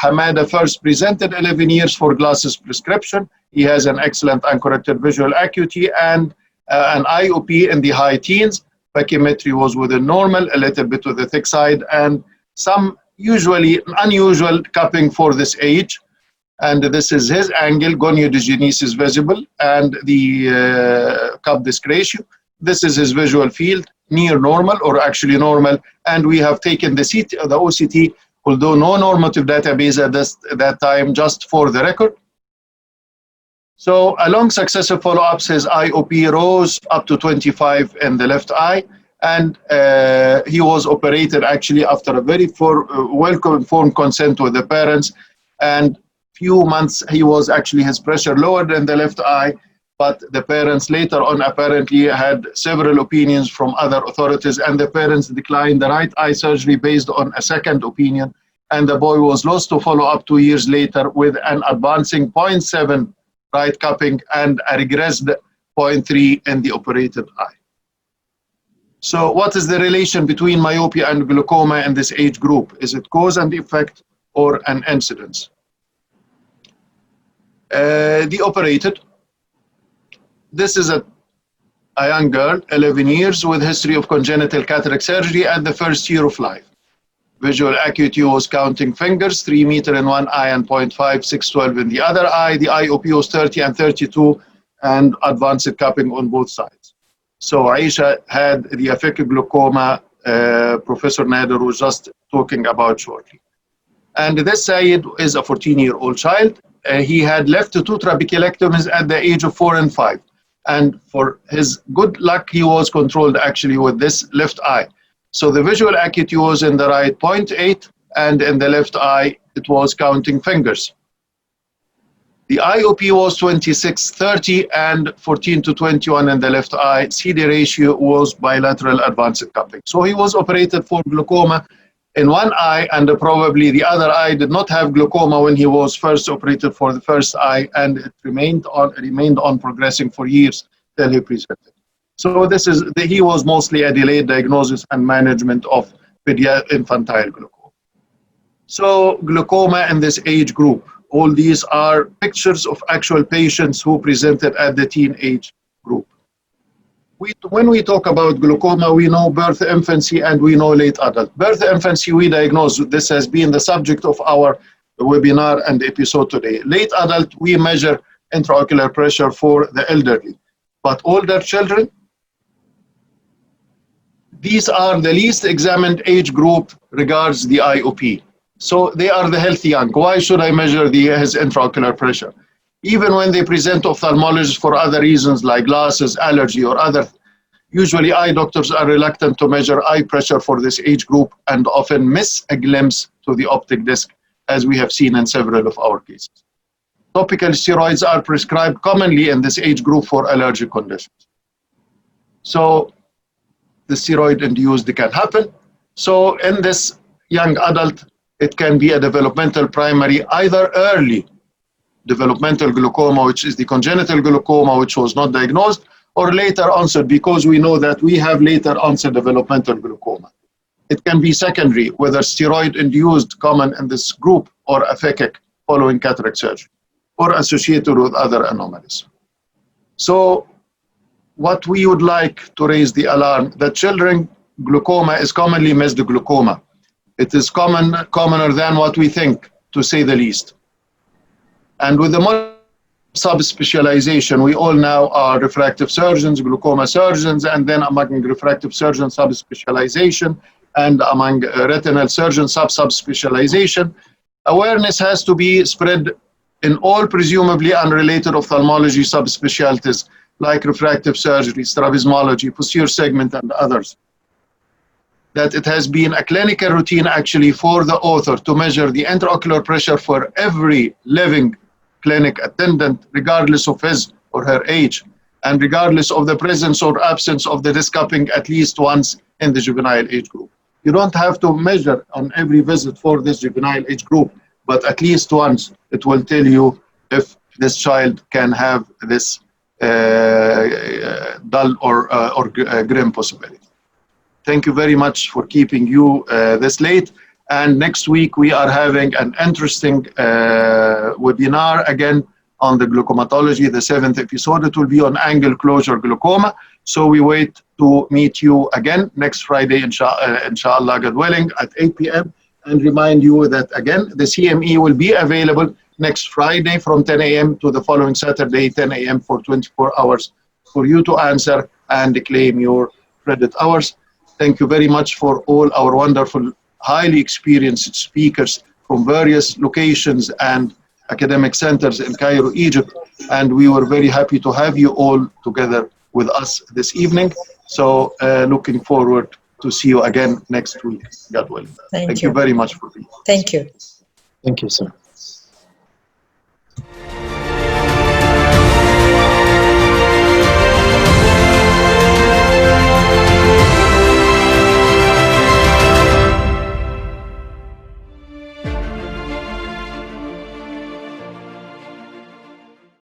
Hamada first presented 11 years for glasses prescription. He has an excellent uncorrected visual acuity and an IOP in the high teens. Pachymetry was within normal, a little bit to the thick side, and some usually unusual cupping for this age. And this is his angle, goniodegenesis visible, and the cup disc ratio. This is his visual field, near normal or actually normal, and we have taken the OCT, although no normative database at that time, just for the record. So along successive follow-ups, his IOP rose up to 25 in the left eye, and he was operated actually after a very well-informed consent with the parents, and few months he was actually his pressure lowered in the left eye, but the parents later on apparently had several opinions from other authorities, and the parents declined the right eye surgery based on a second opinion, and the boy was lost to follow up 2 years later with an advancing 0.7 right cupping and a regressed 0.3 in the operated eye. So what is the relation between myopia and glaucoma in this age group? Is it cause and effect or an incidence? The operated. This is a young girl, 11 years, with history of congenital cataract surgery at the first year of life. Visual acuity was counting fingers, 3 meters in one eye and 0.5, 612 in the other eye. The IOP was 30 and 32 and advanced cupping on both sides. So Aisha had the aphakic glaucoma Professor Nader was just talking about shortly. And this Saeed is a 14-year-old child. He had left 2 trabeculectomies at the age of 4 and 5. And for his good luck, he was controlled actually with this left eye. So the visual acuity was in the right 0.8, and in the left eye, it was counting fingers. The IOP was 26/30 and 14/21 in the left eye. CD ratio was bilateral advanced cupping. So he was operated for glaucoma in one eye, and probably the other eye did not have glaucoma when he was first operated for the first eye, and it remained on progressing for years till he presented. So he was mostly a delayed diagnosis and management of infantile glaucoma. So glaucoma in this age group. All these are pictures of actual patients who presented at the teenage group. When we talk about glaucoma, we know birth, infancy, and we know late adult. Birth, infancy, we diagnose. This has been the subject of our webinar and episode today. Late adult, we measure intraocular pressure for the elderly. But older children, these are the least examined age group regards the IOP. So they are the healthy young. Why should I measure his intraocular pressure? Even when they present to ophthalmologists for other reasons like glasses, allergy, or other, usually eye doctors are reluctant to measure eye pressure for this age group and often miss a glimpse to the optic disc, as we have seen in several of our cases. Topical steroids are prescribed commonly in this age group for allergic conditions. So the steroid-induced can happen. So in this young adult, it can be a developmental primary, either early developmental glaucoma, which is the congenital glaucoma, which was not diagnosed, or later onset, because we know that we have later onset developmental glaucoma. It can be secondary, whether steroid-induced common in this group or aphakic following cataract surgery, or associated with other anomalies. So what we would like to raise the alarm, that children glaucoma is commonly missed glaucoma. It is commoner than what we think, to say the least. And with the more subspecialization, we all now are refractive surgeons, glaucoma surgeons, and then among refractive surgeons, subspecialization, and among retinal surgeons, subspecialization. Awareness has to be spread in all presumably unrelated ophthalmology subspecialties, like refractive surgery, strabismology, posterior segment, and others. That it has been a clinical routine actually for the author to measure the intraocular pressure for every living clinic attendant, regardless of his or her age, and regardless of the presence or absence of the disc cupping at least once in the juvenile age group. You don't have to measure on every visit for this juvenile age group, but at least once it will tell you if this child can have this dull or grim possibility. Thank you very much for keeping you this late. And next week we are having an interesting webinar again on the glaucomatology, the 7th episode. It will be on angle closure glaucoma. So we wait to meet you again next Friday, inshallah, God willing, at 8 p.m. And remind you that again, the CME will be available next Friday from 10 a.m. to the following Saturday, 10 a.m. for 24 hours for you to answer and claim your credit hours. Thank you very much for all our wonderful, highly experienced speakers from various locations and academic centers in Cairo, Egypt. And we were very happy to have you all together with us this evening. So looking forward to see you again next week, God willing. Thank you very much for being here. Thank you. Thank you, sir.